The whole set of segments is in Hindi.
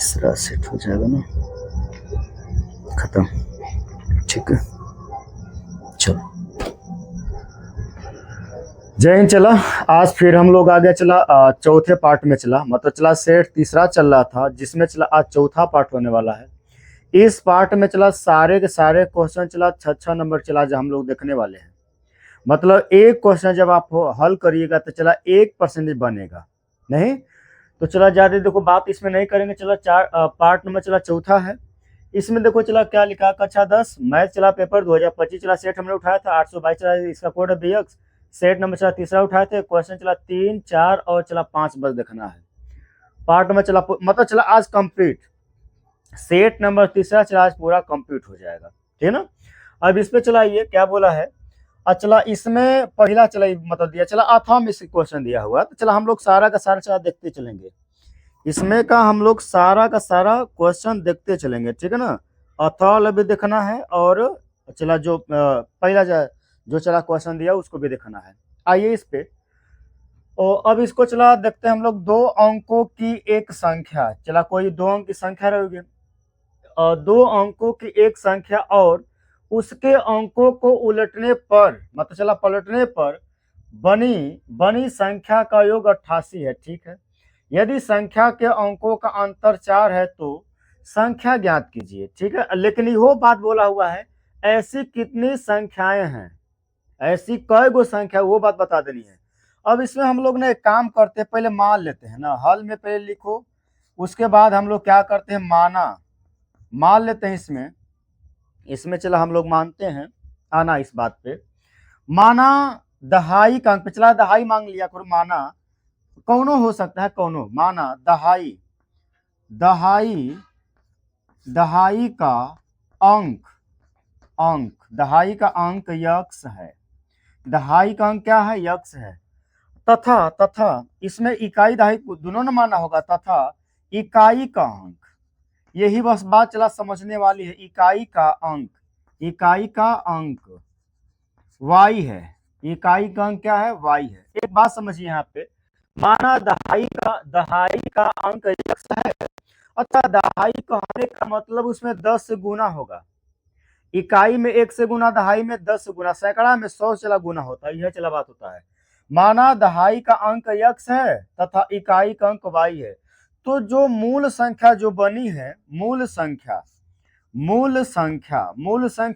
तीसरा सेट हो जाएगा ना, खत्म। ठीक है, चलो जय हिंद। चला आज फिर हम लोग आगे चला चौथे पार्ट में चला, मतलब चला सेट तीसरा चल रहा था जिसमें चला आज चौथा पार्ट होने वाला है। इस पार्ट में चला सारे के सारे क्वेश्चन चला 6 नंबर चला जो हम लोग देखने वाले हैं। मतलब एक क्वेश्चन जब आप हल करिएगा तो चला 1% बनेगा नहीं। तो चला ज्यादा देखो बात इसमें नहीं करेंगे। चला पार्ट नंबर चला चौथा है। इसमें देखो चला क्या लिखा, कक्षा 10 मैथ चला पेपर 2025 चला सेट हमने उठाया था 822 चला, इसका कोड है BX। सेट नंबर चला तीसरा उठाए थे, क्वेश्चन चला 3, 4 और चला 5 बस देखना है। पार्ट में चला मतलब चला आज कंप्लीट सेट नंबर तीसरा चला आज पूरा कंप्लीट हो जाएगा, ठीक है ना। अब इस पे चला ये क्या बोला है, चला इसमें पहला चला मतलब दिया चला अथम इस क्वेश्चन दिया हुआ, तो चला हम लोग सारा का सारा चला देखते चलेंगे। इसमें का हम लोग सारा का सारा क्वेश्चन देखते चलेंगे, ठीक है ना। अथल भी देखना है और चला जो पहला जो चला क्वेश्चन दिया उसको भी देखना है। आइए इस पे और अब इसको चला देखते हैं हम लोग। 2 अंकों की एक संख्या, चला कोई 2 अंक की संख्या रहेगी और 2 अंकों की एक संख्या और उसके अंकों को उलटने पर मतलब चला पलटने पर बनी संख्या का योग 88 है, ठीक है। यदि संख्या के अंकों का अंतर 4 है तो संख्या ज्ञात कीजिए, ठीक है। लेकिन यो बात बोला हुआ है ऐसी कितनी संख्याएं हैं, ऐसी कई गो संख्या वो बात बता देनी है। अब इसमें हम लोग ने एक काम करते हैं, पहले मान लेते हैं ना, हल में पहले लिखो, उसके बाद हम लोग क्या करते हैं मान लेते हैं। इसमें चला हम लोग मानते हैं आना इस बात पे, माना दहाई का अंक, चला दहाई मांग लिया करो, माना कौनो हो सकता है कौनो, माना दहाई का अंक दहाई का अंक यक्स है, दहाई का अंक क्या है, यक्स है। तथा इसमें इकाई दहाई दोनों ने माना होगा, तथा इकाई का अंक, यही बस बात चला समझने वाली है। इकाई का अंक y है, इकाई का अंक क्या है, y है। एक बात समझिए यहाँ पे, माना दहाई का अंक x है, अतः दहाई कहने का मतलब उसमें 10 से गुना होगा। इकाई में 1 से गुना, दहाई में 10 से गुना, सैकड़ा में 100 चला गुना होता है, यह चला बात होता है। माना दहाई का अंक x है तथा इकाई का अंक y है, तो जो मूल संख्या जो बनी है, मूल संख्या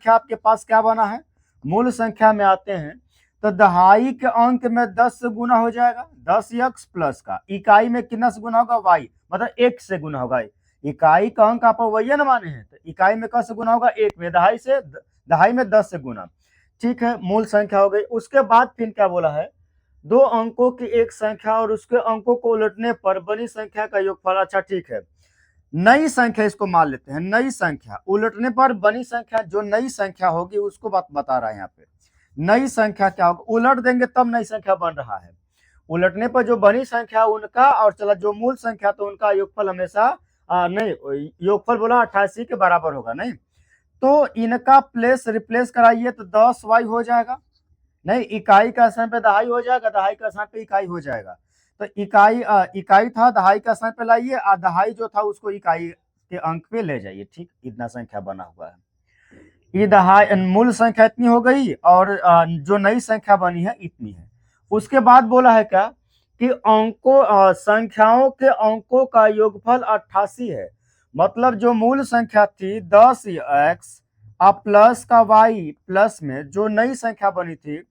आपके पास क्या बना है, मूल संख्या में आते हैं तो दहाई के अंक में 10 से गुना हो जाएगा, 10x प्लस का, इकाई में कितना से गुना होगा, y मतलब 1 से गुना होगा। इकाई का अंक आप वही ना माने हैं, तो इकाई में कैसे गुना होगा, 1 में, दहाई में 10 से गुना, ठीक है। मूल संख्या हो गई। उसके बाद फिर क्या बोला है, 2 अंकों की एक संख्या और उसके अंकों को उलटने पर बनी संख्या का योगफल। अच्छा ठीक है, नई संख्या इसको मान लेते हैं, नई संख्या उलटने पर बनी संख्या, जो नई संख्या होगी उसको बात बता रहा है यहाँ पे। नई संख्या क्या होगा, उलट देंगे तब नई संख्या बन रहा है, उलटने पर जो बनी संख्या उनका और चला जो मूल संख्या तो उनका योगफल हमेशा नहीं, योगफल बोला 88 के बराबर होगा नहीं, तो इनका रिप्लेस कराइए तो 10y हो जाएगा, नहीं इकाई का स्थान पे दहाई हो जाएगा, दहाई का स्थान पे इकाई हो जाएगा। तो इकाई था, दहाई का स्थान पे लाइए, और दहाई जो था उसको इकाई के अंक पे ले जाइए, ठीक। इतना संख्या बना हुआ है, ये दहाई मूल संख्या इतनी हो गई और जो नई संख्या बनी है इतनी है। उसके बाद बोला है क्या कि संख्याओं के अंकों का योगफल 88 है, मतलब जो मूल संख्या थी 10x प्लस का y प्लस में जो नई संख्या बनी थी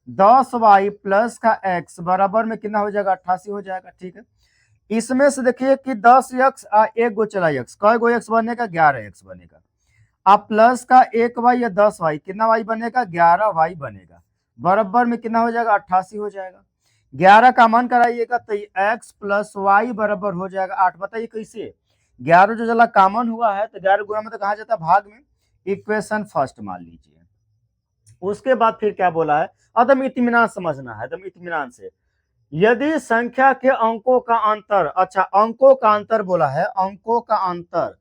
10y प्लस का x बराबर में कितना हो जाएगा, 88 हो जाएगा, ठीक है। इसमें से देखिए कि 10x एक गो चला x, कई गो x बनेगा, 11x बनेगा। आप प्लस का 1y या 10y कितना y बनेगा, 11y बनेगा, बराबर में कितना हो जाएगा, 88 हो जाएगा। 11 का मान कराइएगा तो x प्लस y बराबर हो जाएगा 8। बताइए कैसे, 11 जो चला कॉमन हुआ है तो 11 गुना में तो कहा जाता है भाग में, इक्वेशन फर्स्ट मान लीजिए। उसके बाद फिर क्या बोला है, एकदम इत्मीनान समझना है, एकदम इत्मीनान से। यदि संख्या के अंकों का अंतर, अच्छा अंकों का अंतर बोला है, अंकों का अंतर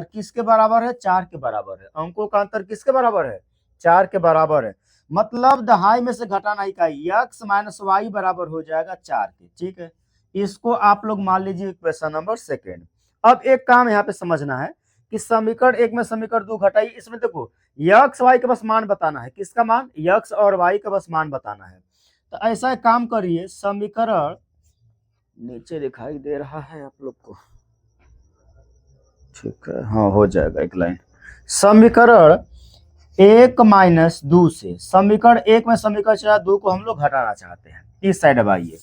किसके बराबर है, 4 के बराबर है। अंकों का अंतर किसके बराबर है, 4 के बराबर है। मतलब दहाई में से घटाना इकाई x माइनस वाई बराबर हो जाएगा 4 के। ठीक है, इसको आप लोग मान लीजिए इक्वेशन नंबर सेकेंड। अब एक काम यहाँ पे समझना है कि समीकरण एक में समीकरण 2 घटाइए, इसमें देखो x y का बस मान बताना है। किसका मान? x और y का बस मान बताना है। तो ऐसा एक काम करिए, समीकरण नीचे दिखाई दे रहा है आप लोग को? ठीक है, हाँ हो जाएगा एक लाइन। समीकरण 1 माइनस 2 से समीकरण 1 में समीकरण 2 को हम लोग घटाना चाहते हैं। इस साइड अब आइए,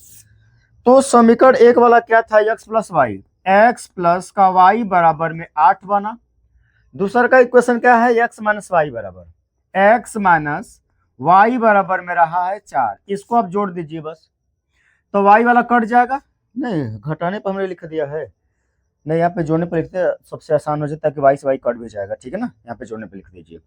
तो समीकरण 1 वाला क्या था? x plus Y, X plus का y बराबर में 8 बना। दूसरा का इक्वेशन क्या है? x माइनस वाई बराबर, x माइनस वाई बराबर में रहा है 4। इसको आप जोड़ दीजिए बस, तो y वाला कट जाएगा। नहीं, घटाने पर हमने लिख दिया है, नहीं यहाँ पे जोड़ने पर लिखते सबसे आसान हो जाता है कि y से y कट भी जाएगा। ठीक है ना, यहाँ पे जोड़ने पर लिख दीजिए।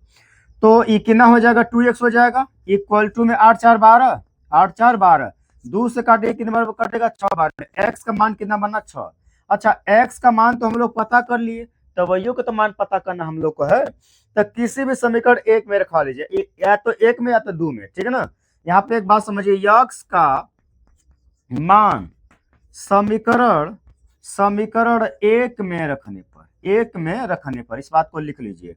तो ये कितना हो जाएगा? 2x हो जाएगा, इक्वल टू में 8 4 12, 8 4 12, 2 से काटिए कितने बार कटेगा? 6 बार। x का मान कितना बना? 6। अच्छा, x का मान तो हम लोग पता कर लिए, तो वैयो का तो मान पता करना हम लोग को है। तो किसी भी समीकरण 1 में रखवा लीजिए, या तो 1 में या तो 2 में। ठीक है ना, यहाँ पे एक बात समझिए, x का मान समीकरण 1 में रखने पर इस बात को लिख लीजिए।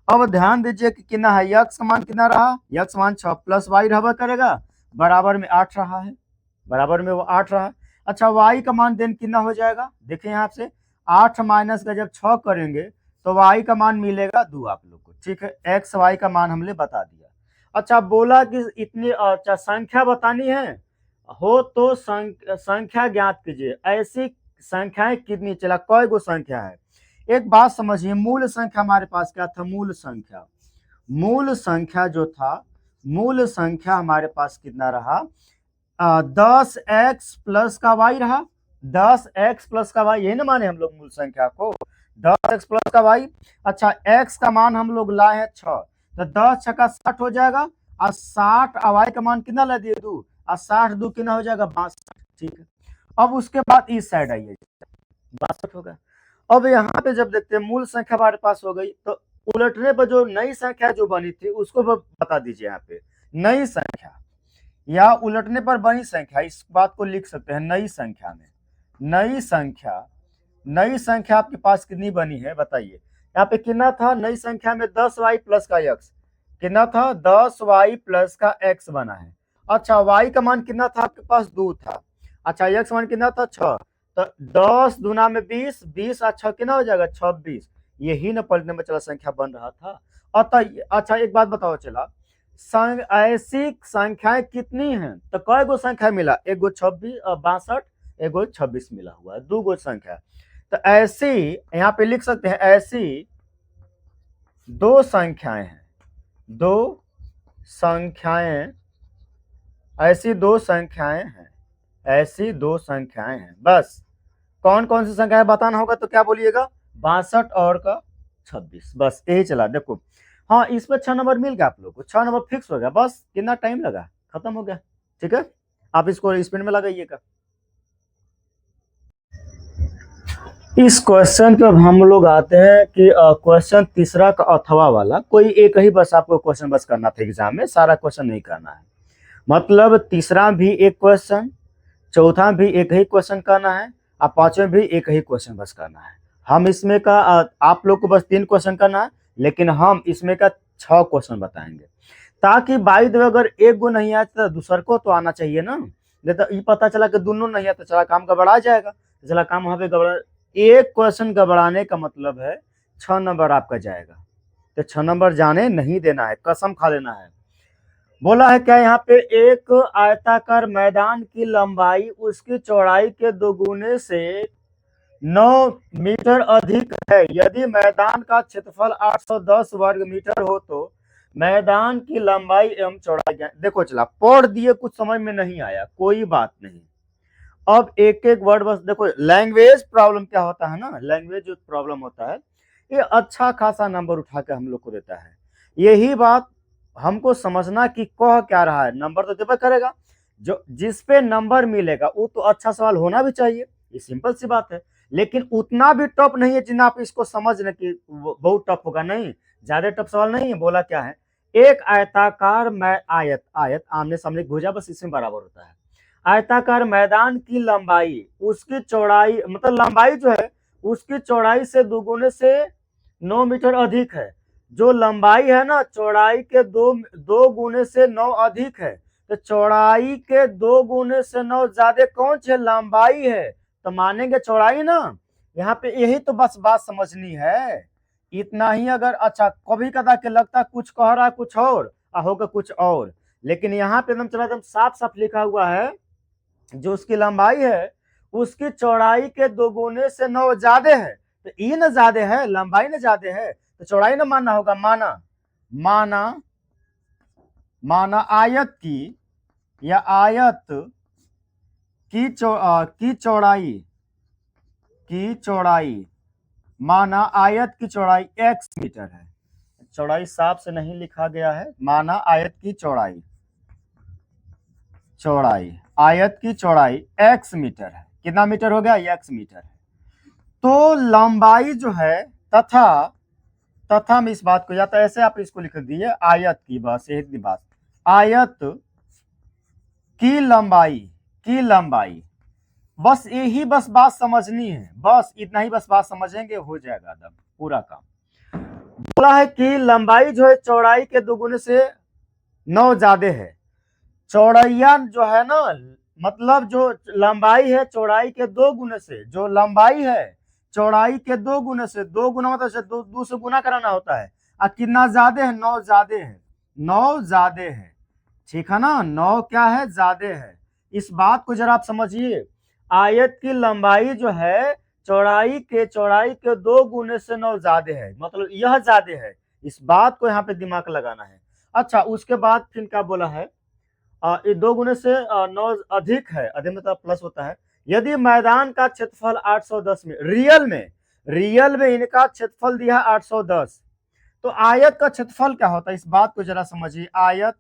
अब ध्यान दीजिए कि कितना है, x का मान कितना रहा? x मान 6 प्लस वाई रहा करेगा, बराबर में 8 रहा है, बराबर में वो 8 रहा है। अच्छा, y का मान देन कितना हो जाएगा? देखिए यहाँ से 8 माइनस का जब 6 करेंगे तो y का मान मिलेगा 2 आप लोग को। ठीक है, x y का मान हमने बता दिया। अच्छा, बोला कि इतनी अच्छा संख्या बतानी है हो तो संख्या ज्ञात कीजिए। ऐसी संख्याएं कितनी, चला कई गो संख्या है? एक बात समझिए, मूल संख्या हमारे पास क्या था? मूल संख्या जो था, मूल संख्या हमारे पास कितना रहा? 10x प्लस का y रहा, 10x प्लस का y, यही ना माने हम लोग मूल संख्या को, 10x प्लस का y। अच्छा, x का मान हम लोग लाए हैं 6, तो 10 छक्का 60 हो जाएगा, और 60 y का मान कितना ला दिए? 2, और 60 2 कितना हो जाएगा? 62। ठीक है, अब उसके बाद इस साइड आइए, 62 हो गया। अब यहाँ पे जब देखते हैं मूल संख्या हमारे पास हो गई, तो उलटने पर जो नई संख्या जो बनी थी उसको बता दीजिए। यहाँ पे नई संख्या या उलटने पर बनी संख्या, इस बात को लिख सकते हैं नई संख्या में। नई संख्या आपके पास कितनी बनी है बताइए? यहाँ पे कितना था नई संख्या में? 10y प्लस का x, कितना था? 10y प्लस का x बना है। अच्छा, y का मान कितना था आपके पास? 2 था। अच्छा, x मान कितना था? 6। तो 10 दूना में 20, 20 और 6 कितना हो जाएगा? 26। यही न पलटने में चला संख्या बन रहा था। अच्छा, एक बात बताओ, चला ऐसी संख्याएं कितनी हैं? तो कई गो संख्या मिला? एक गो 26 और 62, एक गो 26 मिला हुआ है, 2 गो संख्या। तो ऐसी यहाँ पे लिख सकते हैं, ऐसी 2 संख्याएं हैं, 2 संख्याएं, ऐसी 2 संख्याएं हैं, ऐसी 2 संख्याएं हैं। बस कौन कौन सी संख्याएं बताना होगा, तो क्या बोलिएगा? 62 और का 26, बस यही चला। देखो हाँ, इस पर 6 नंबर मिल गया आप लोग को, 6 नंबर फिक्स हो गया। बस कितना टाइम लगा, खत्म हो गया। ठीक है, आप इसको स्पेड में लगाइएगा। इस क्वेश्चन पे अब हम लोग आते हैं कि क्वेश्चन तीसरा का अथवा वाला, कोई एक ही बस आपको क्वेश्चन बस करना था एग्जाम में, सारा क्वेश्चन नहीं करना है। मतलब तीसरा भी एक क्वेश्चन, चौथा भी एक ही क्वेश्चन करना है, और पांचवें भी एक ही क्वेश्चन बस करना है। हम इसमें का आप लोग को बस 3 क्वेश्चन करना है, लेकिन हम इसमें का 6 क्वेश्चन बताएंगे, ताकि बाई द वे अगर एक गो नहीं आया तो दूसर को तो आना चाहिए ना। नहीं तो ये पता चला कि दोनों नहीं आया तो चला काम गड़बड़ा जाएगा, चला काम वहां पे गड़बड़ा। एक क्वेश्चन गड़बड़ाने का मतलब है 6 नंबर आपका जाएगा, तो 6 नंबर जाने नहीं देना है, कसम खा लेना है। बोला है क्या यहाँ पे? एक आयताकार मैदान की लंबाई उसकी चौड़ाई के 2 गुने से 9 मीटर अधिक है। यदि मैदान का क्षेत्रफल 810 वर्ग मीटर हो तो मैदान की लंबाई एवं चौड़ाई। देखो चला पढ़ दिए, कुछ समझ में नहीं आया, कोई बात नहीं। अब एक एक वर्ड बस देखो, लैंग्वेज प्रॉब्लम क्या होता है ना, लैंग्वेज जो प्रॉब्लम होता है ये अच्छा खासा नंबर उठा के हम लोग को देता है। यही बात हमको समझना कि कह क्या रहा है, नंबर तो देना करेगा, जो जिस पे नंबर मिलेगा वो तो अच्छा सवाल होना भी चाहिए, ये सिंपल सी बात है। लेकिन उतना भी टफ नहीं है जितना आप इसको समझ लें कि बहुत टफ होगा, नहीं, ज्यादा टफ सवाल नहीं है। बोला क्या है, एक आयताकार आयत आयत आमने सामने भुजा बस इसमें बराबर होता है। आयताकार मैदान की लंबाई उसकी चौड़ाई मतलब लंबाई जो है उसकी चौड़ाई से दुगुने से 9 मीटर अधिक है। जो लंबाई है ना चौड़ाई के दो गुने से 9 अधिक है, तो चौड़ाई के 2 गुने से 9 ज्यादा कौन सी लंबाई है, तो मानेंगे चौड़ाई ना। यहाँ पे यही तो बस बात समझनी है, इतना ही। अगर अच्छा कभी कदा के लगता कुछ कह रहा है कुछ और होगा कुछ और, लेकिन यहाँ पे एकदम चला एकदम साफ साफ लिखा हुआ है जो उसकी लंबाई है उसकी चौड़ाई के 2 गुने से 9 ज्यादा है, तो ई न ज्यादा है लंबाई न ज्यादा है तो चौड़ाई न मानना होगा। माना माना माना आयत की या आयत की चौड़ाई माना आयत की चौड़ाई x मीटर है। चौड़ाई साफ से नहीं लिखा गया है। माना आयत की चौड़ाई आयत की चौड़ाई x मीटर है। कितना मीटर हो गया, x मीटर है। तो लंबाई जो है तथा में इस बात को या तो ऐसे आप इसको लिख दिए आयत की, बस यही बात, आयत की लंबाई बस यही बस बात समझनी है, बस इतना ही बस बात समझेंगे हो जाएगा एकदम पूरा काम। बोला है कि लंबाई जो है चौड़ाई के 2 गुने से 9 ज्यादा है। चौड़ैया जो है ना मतलब जो लंबाई है चौड़ाई के 2 गुने से, जो लंबाई है चौड़ाई के 2 गुने से, 2 गुना मतलब 2 से गुना कराना होता है। और कितना ज्यादा है, 9 ज्यादा है, 9 ज्यादा है, ठीक है ना, 9 क्या है ज्यादा है। इस बात को जरा आप समझिए, आयत की लंबाई जो है चौड़ाई के 2 गुने से 9 ज्यादा है, मतलब यह ज्यादा है। इस बात को यहाँ पे दिमाग लगाना है। अच्छा उसके बाद फिर क्या बोला है, ये 2 गुने से 9 अधिक है, अधिक मतलब प्लस होता है। यदि मैदान का क्षेत्रफल 810 में रियल में इनका क्षेत्रफल दिया 810, तो आयत का क्षेत्रफल क्या होता है इस बात को जरा समझिए। आयत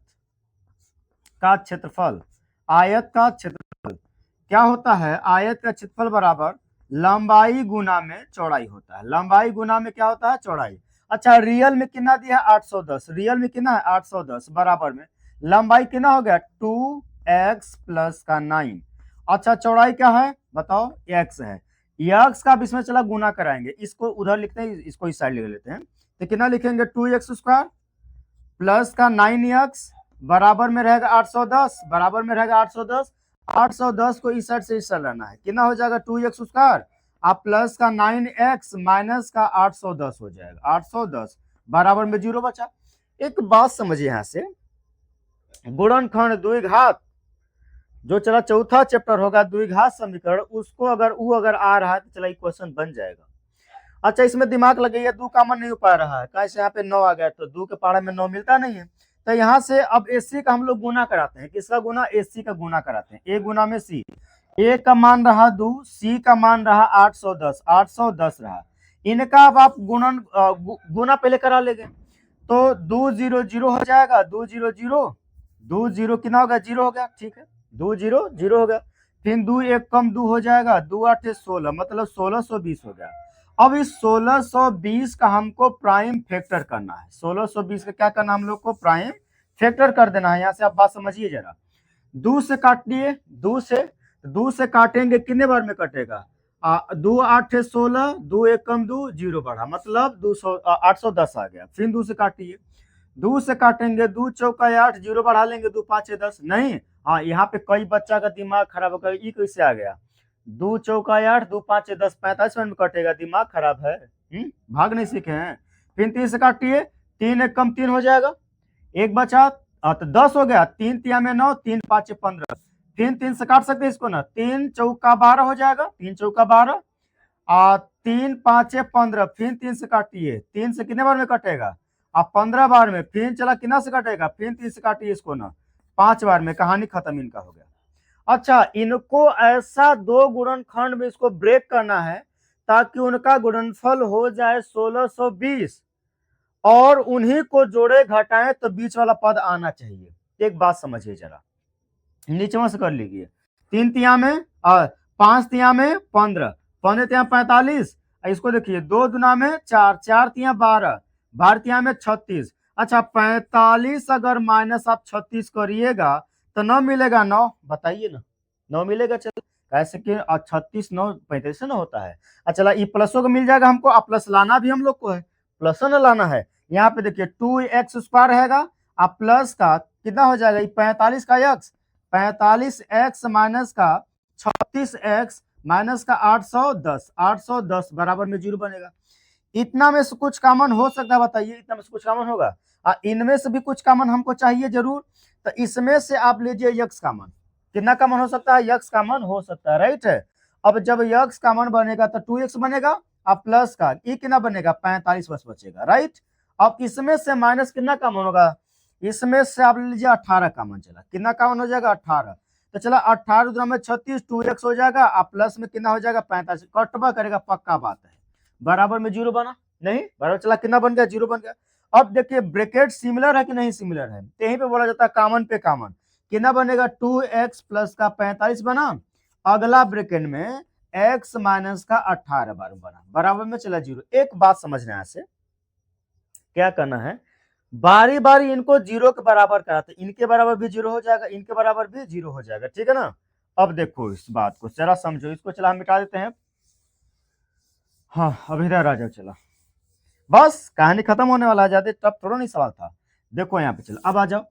का क्षेत्रफल क्या होता है, आयत का क्षेत्रफल बराबर लंबाई गुना में चौड़ाई होता है। लंबाई गुना में क्या होता है, चौड़ाई। अच्छा रियल में कितना दिया है 810, रियल में कितना है 810 बराबर में लंबाई कितना हो गया 2x प्लस का 9। अच्छा चौड़ाई क्या है बताओ, x है। x का अब इसमें चला गुना कराएंगे, इसको उधर लिखते हैं इसको इस साइड लिख लेते हैं। तो कितना लिखेंगे 2x स्क्वायर प्लस का 9x बराबर में रहेगा 810, बराबर में रहेगा 810। 810 को इस साइड से इस साइड रहना है, कितना हो जाएगा 2x स्क्वायर आप प्लस का 9x माइनस का 810 हो जाएगा 810 बराबर में 0 बचा। एक बात समझिए यहाँ से, गुणनखंड द्विघात जो चला चौथा चैप्टर होगा द्विघात समीकरण, उसको अगर आ रहा है तो चला इक्वेशन बन जाएगा। अच्छा इसमें दिमाग लगाइए, 2 कॉमन नहीं हो पा रहा है, कैसे यहाँ पे 9 आ गया, तो 2 के पहाड़े में 9 मिलता नहीं है। तो यहाँ से अब AC का हम लोग गुना कराते हैं, किसका गुना, AC का गुना कराते हैं। A गुना में C, A का मान रहा 2, C का मान रहा 810 रहा। इनका अब आप गुना पहले करा लेंगे, तो 2 0 0 हो जाएगा, 2 0 0 2 0 कितना होगा 0 हो गया, ठीक है 2 0 0 हो गया। फिर 2 1 कम 2 हो जाएगा, 2 8 16 मतलब 1620 हो गया। अब इस 1620 का हमको प्राइम फैक्टर करना है, 1620 का क्या करना हम लोग को प्राइम फैक्टर कर देना है। यहाँ से आप बात समझिए जरा, 2 से काटिए, 2 से काटेंगे कितने बार में कटेगा, 2 8 16 2 1 कम 2 0 बढ़ा मतलब 810 आ गया। फिर 2 से काटिए, 2 से काटेंगे 2 चौका 8 0 बढ़ा लेंगे 2 5 10 नहीं। हाँ यहाँ पे कई बच्चा का दिमाग खराब होगा, ये कैसे आ गया 2 चौका 8 2 5 10 45 मिनट में कटेगा, दिमाग खराब है, भाग नहीं सीखे हैं। फिर 3 से काटिए, 3 1 कम 3 हो जाएगा, एक बचा तो 10 हो गया, 3 तिया में 9 3 5 15। फिर 3 से काट सकते हैं इसको ना, 3 चौका 12 हो जाएगा, 3 चौका 12 3 5 15। फिर 3 से काटिए, 3 से कितने बार में कटेगा 15 बार में। फिर चला कितना से कटेगा, फिर 3 से काटिए इसको ना 5 बार में, कहानी खत्म इनका हो गया। अच्छा इनको ऐसा 2 गुणनखंड में इसको ब्रेक करना है ताकि उनका गुणनफल हो जाए 1620 और उन्हीं को जोड़े घटाएं तो बीच वाला पद आना चाहिए। एक बात समझिए जरा, नीचे से कर लीजिए, 3 तिया में 5 तिया में 15 15 तिया 45, इसको देखिए 2 दुना में 4 4 तिया 12 12 तिया में 36 अच्छा 45 अगर माइनस आप 36 करिएगा तो 9 मिलेगा, 9 बताइए ना, 9 मिलेगा। चल कैसे कि 36 9 45 से ना होता है। अच्छा चला ये प्लसों को मिल जाएगा हमको, अब प्लस लाना भी हम लोग को है, प्लस ना लाना है। यहाँ पे देखिए 2x² रहेगा, अब प्लस का कितना हो जाएगा, ये 45 का x, 45x माइनस का 36x माइनस का 810, 810 बराबर में 0 बनेगा। इतना में से कुछ कॉमन हो सकता है, बताइए इतना में से कुछ कॉमन होगा? इनमें से भी कुछ कॉमन हमको चाहिए जरूर, तो इसमें से आप लीजिए यक्स कॉमन। कितना कॉमन हो सकता है? यक्स कॉमन हो सकता है, राइट है। अब जब यक्स कॉमन बनेगा तो 2x बनेगा, अब प्लस का ये कितना बनेगा, 45 बस बचेगा, राइट। अब इसमें से माइनस कितना कॉमन होगा, इसमें से आप ले लीजिए 18 कॉमन, चला कितना कॉमन हो जाएगा, 18। तो चला 18 दूना में 36, 2x हो जाएगा, अब प्लस में कितना हो जाएगा 45, कटवा करेगा, पक्का बात है, बराबर में 0 बना नहीं, बराबर चला कितना बन गया, 0 बन गया। अब देखिए ब्रैकेट सिमिलर है कि नहीं सिमिलर है, तो यहीं पे बोला जाता है कॉमन पे कॉमन, कितना बनेगा 2x प्लस का 45 बना, अगला ब्रैकेट में x माइनस का 18 बार बना, बराबर में चला 0। एक बात समझना है, से क्या करना है, बारी बारी इनको 0 के बराबर कराते, इनके बराबर भी 0 हो जाएगा, इनके बराबर भी 0 हो जाएगा, ठीक है ना। अब देखो इस बात को जरा समझो, इसको चला हम मिटा देते हैं। हाँ अब इधर आ जाओ, चला बस कहानी खत्म होने वाला है, ज्यादा टफ थोड़ा नहीं सवाल था। देखो यहाँ पे चलो अब आ जाओ,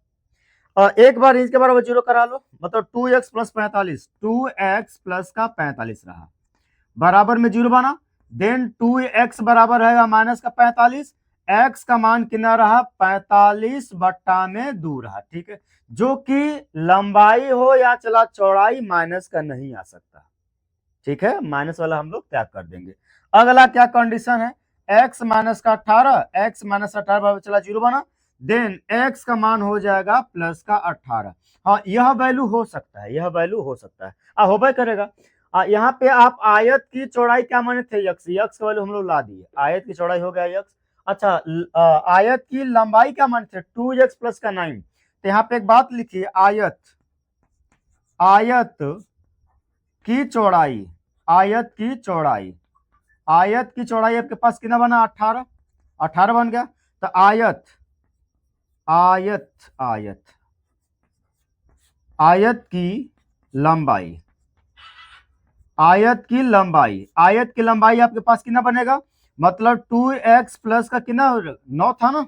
एक बार इसके बराबर 0 करा लो, मतलब 2x प्लस 45, 2x प्लस का 45 रहा, बराबर में 0 बना। देन 2x बराबर रहेगा माइनस का 45, x का मान कितना रहा, 45 बट्टा में 2 रहा, ठीक है। जो कि लंबाई हो या चला चौड़ाई माइनस का नहीं आ सकता, ठीक है, माइनस वाला हम लोग त्याग कर देंगे। अगला क्या कंडीशन है, x माइनस का 18, x माइनस 18 बराबर चला 0 बना, देन x का मान हो जाएगा प्लस का 18। हाँ यह वैल्यू हो सकता है, यह वैल्यू हो सकता है, होबे करेगा। यहाँ पे आप आयत की चौड़ाई क्या माने थे, यक्स, यक्स का वैल्यू हम लोग ला दिए, आयत की चौड़ाई हो गया यक्स। अच्छा आयत की लंबाई क्या माने थे, 2x प्लस का 9, तो यहाँ पे एक बात लिखिए, आयत, आयत की चौड़ाई, आयत की चौड़ाई, आयत की चौड़ाई आपके पास कितना बना, 18, 18 बन गया। तो आयत, आयत, आयत, आयत की लंबाई, आयत की लंबाई, आयत की लंबाई आपके पास कितना बनेगा, मतलब 2x प्लस का कितना 9 था ना,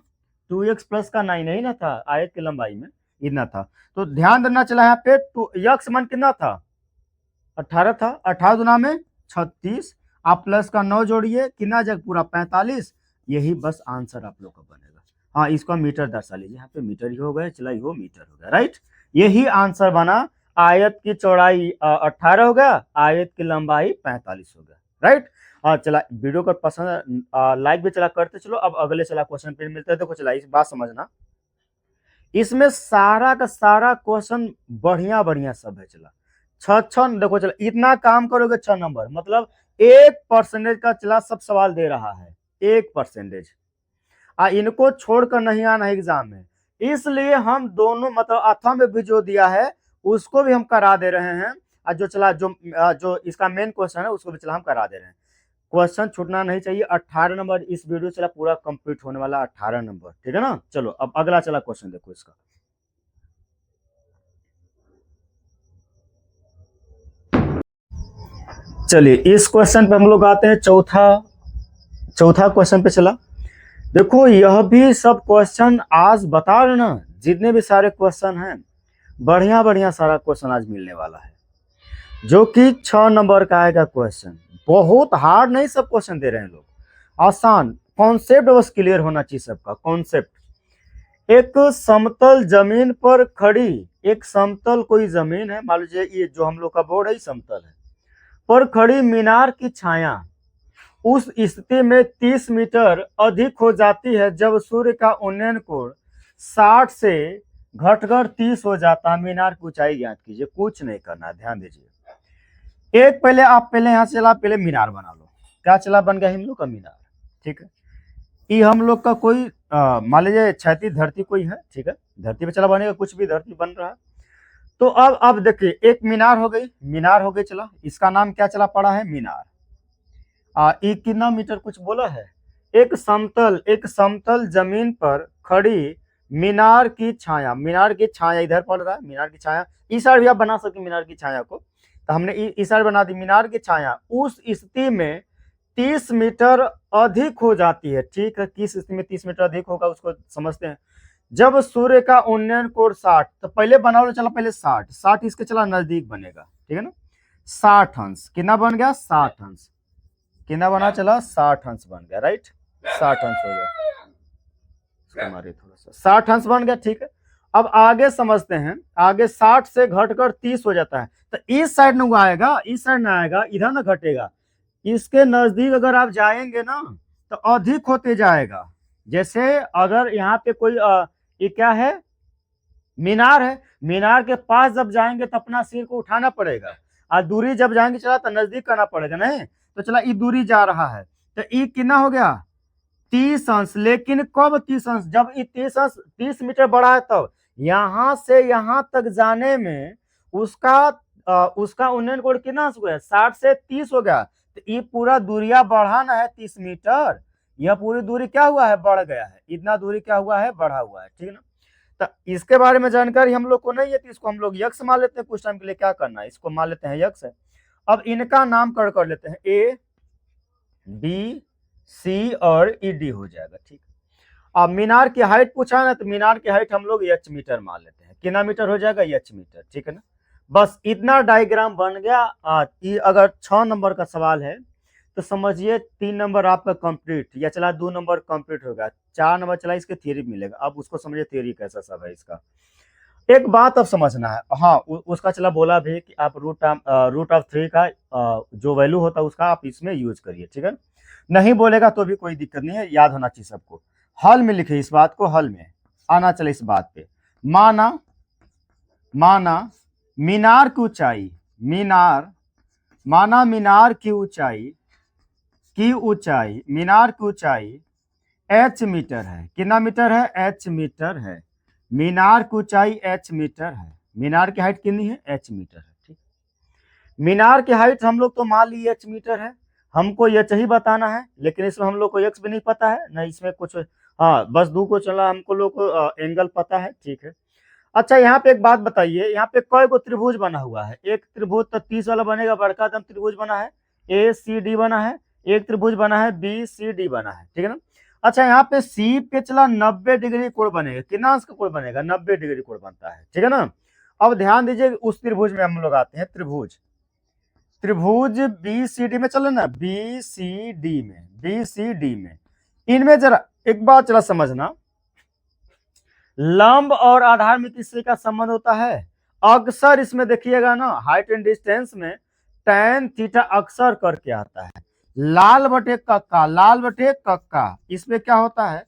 2x प्लस का 9 नहीं ना था, आयत की लंबाई में इतना था। तो ध्यान देना चला यहाँ पे यक्स मान कितना था, 18 था, 18 गुना में 36, आप प्लस का 9 जोड़िए, कितना जग पूरा 45, यही बस आंसर आप लोग का बनेगा। हाँ इसको मीटर दर्शा लीजिए, यहाँ पे मीटर ही हो गया, चला हो मीटर हो गया, राइट। यही आंसर बना, आयत की चौड़ाई 18 हो गया, आयत की लंबाई 45 हो गया, राइट। चला वीडियो को पसंद लाइक भी चला करते चलो। अब अगले चला क्वेश्चन पे मिलते हैं। देखो चला इस बात समझना, इसमें सारा का सारा क्वेश्चन बढ़िया बढ़िया सब है, चला 6 देखो चला, इतना काम करोगे 6 नंबर, मतलब 1% का चला सब सवाल दे रहा है, 1%। इनको छोड़कर नहीं आना एग्जाम में, इसलिए हम दोनों मतलब अथवा में भी जो दिया है उसको भी हम करा दे रहे हैं, और जो चला जो इसका मेन क्वेश्चन है उसको भी चला हम करा दे रहे हैं। क्वेश्चन छूटना नहीं चाहिए। 18 नंबर इस वीडियो चला पूरा कंप्लीट होने वाला, 18 नंबर, ठीक है ना। चलो अब अगला चला क्वेश्चन देखो इसका, चलिए इस क्वेश्चन पे हम लोग आते हैं, चौथा क्वेश्चन पे चला। देखो यह भी सब क्वेश्चन आज बता रहे ना, जितने भी सारे क्वेश्चन हैं बढ़िया बढ़िया सारा क्वेश्चन आज मिलने वाला है, जो कि 6 नंबर का आएगा क्वेश्चन। बहुत हार्ड नहीं सब क्वेश्चन दे रहे हैं लोग, आसान, कॉन्सेप्ट बस क्लियर होना चाहिए सबका कॉन्सेप्ट। एक समतल जमीन पर खड़ी, एक समतल कोई जमीन है, मान लीजिए ये जो हम लोग का बोर्ड है समतल है, पर खड़ी मीनार की छाया उस स्थिति में 30 मीटर अधिक हो जाती है जब सूर्य का उन्नयन कोण 60 से घटकर 30 हो जाता है। मीनार की ऊंचाई ज्ञात कीजिए, कुछ नहीं करना, ध्यान दीजिए। एक पहले आप पहले यहाँ चला, पहले मीनार बना लो, क्या चला बन गया हम लोग का मीनार, ठीक है। ये हम लोग का कोई मान लीजिए क्षैतिज धरती कोई है, ठीक है, धरती पे चला बनेगा, कुछ भी धरती बन रहा है। तो अब देखिए एक मीनार हो गई, मीनार हो गई, चला इसका नाम क्या चला पड़ा है, मीनार। ये कितना मीटर कुछ बोला है, एक समतल जमीन पर खड़ी मीनार की छाया इधर पड़ रहा है, मीनार की छाया इस साइड भी आप बना सकते मीनार की छाया को, तो हमने इस साइड बना दी। मीनार की छाया उस स्थिति में 30 मीटर अधिक हो जाती है। ठीक है, किस स्थिति में 30 मीटर अधिक होगा उसको समझते हैं। जब सूर्य का उन्नयन कोण 60, तो पहले बना लो, चला पहले 60 इसके चला नजदीक बनेगा, ठीक है ना। 60 अंश कितना बन गया, 60 अंश कितना बना, चला 60 अंश बन गया, राइट, 60 अंश हो गया, मारे थोड़ा सा 60 अंश बन गया, ठीक है। अब आगे समझते हैं, आगे 60 से घटकर 30 हो जाता है, तो इस साइड में आएगा, इस साइड में आएगा, इधर ना घटेगा, इसके नजदीक अगर आप जाएंगे ना तो अधिक होते जाएगा। जैसे अगर यहाँ पे कोई ये क्या है, मीनार है, मीनार के पास जब जाएंगे तो अपना सिर को उठाना पड़ेगा, और दूरी जब जाएंगे चला तो नजदीक करना पड़ेगा, नहीं तो चला ये दूरी जा रहा है, तो ये कितना हो गया 30 अंश। लेकिन कब 30 अंश, जब ये 30 अंश 30 मीटर बढ़ा है, तब यहां से यहां तक जाने में उसका उन्नयन कोण कितना अंश हो गया, 60 से 30 हो गया, तो ये पूरा दूरिया बढ़ाना है 30 मीटर, यह पूरी दूरी क्या हुआ है, बढ़ गया है, इतना दूरी क्या हुआ है, बढ़ा हुआ है, ठीक है ना। तो इसके बारे में जानकारी हम लोग को नहीं है, तो इसको हम लोग यक्ष मान लेते हैं, कुछ टाइम के लिए क्या करना है, इसको मान लेते हैं यक्ष है। अब इनका नामकरण कर लेते हैं, ए बी सी और ई डी हो जाएगा, ठीक। अब मीनार की हाइट पूछा है ना, तो मीनार की हाइट हम लोग एच मीटर मान लेते हैं, कितना मीटर हो जाएगा, एच मीटर, ठीक है ना। बस इतना डायग्राम बन गया। अगर 6 नंबर का सवाल है तो समझिए 3 नंबर आपका कंप्लीट, या चला 2 नंबर कंप्लीट होगा, 4 नंबर चला इसके थ्योरी मिलेगा। अब उसको समझिए थ्योरी कैसा सब है इसका। एक बात अब समझना है, हाँ उसका चला बोला भी कि आप रूट ऑफ 3 का जो वैल्यू होता है उसका आप इसमें यूज करिए, ठीक है। नहीं बोलेगा तो भी कोई दिक्कत नहीं है, याद होना चाहिए सबको। हल में लिखे इस बात को, हल में आना चले इस बात पे। माना मीनार की ऊंचाई, माना मीनार की ऊंचाई मीनार की ऊंचाई h मीटर है, कितना मीटर है, h मीटर है। मीनार की ऊंचाई h मीटर है, मीनार की हाइट कितनी है, h मीटर है, ठीक। मीनार की हाइट हम लोग तो मान ली h मीटर है, हमको यह ही बताना है, लेकिन इसमें हम लोग को x भी नहीं पता है, ना इसमें कुछ, हाँ बस दो को चला, हमको लोग को एंगल पता है, ठीक है। अच्छा यहाँ पे एक बात बताइए, यहाँ पे कई को त्रिभुज बना हुआ है, एक त्रिभुज तो 30 वाला बनेगा, बड़का एकदम त्रिभुज बना है, ए सी डी बना है, एक त्रिभुज बना है बी सी डी बना है, ठीक है ना। अच्छा यहाँ पे सी पे चला 90 डिग्री कोण बनेगा, कितना अंश का कोण बनेगा, 90 डिग्री कोण बनता है, ठीक है ना। अब ध्यान दीजिए उस त्रिभुज में हम लोग आते हैं, त्रिभुज बी सी डी में, चलो ना बी सी डी में इनमें जरा एक बात चला समझना, लंब और आधार में किससे का संबंध होता है, अक्सर इसमें देखिएगा ना, हाइट एंड डिस्टेंस में tan थीटा अक्सर करके आता है, लाल बटे कक्का, इसमें क्या होता है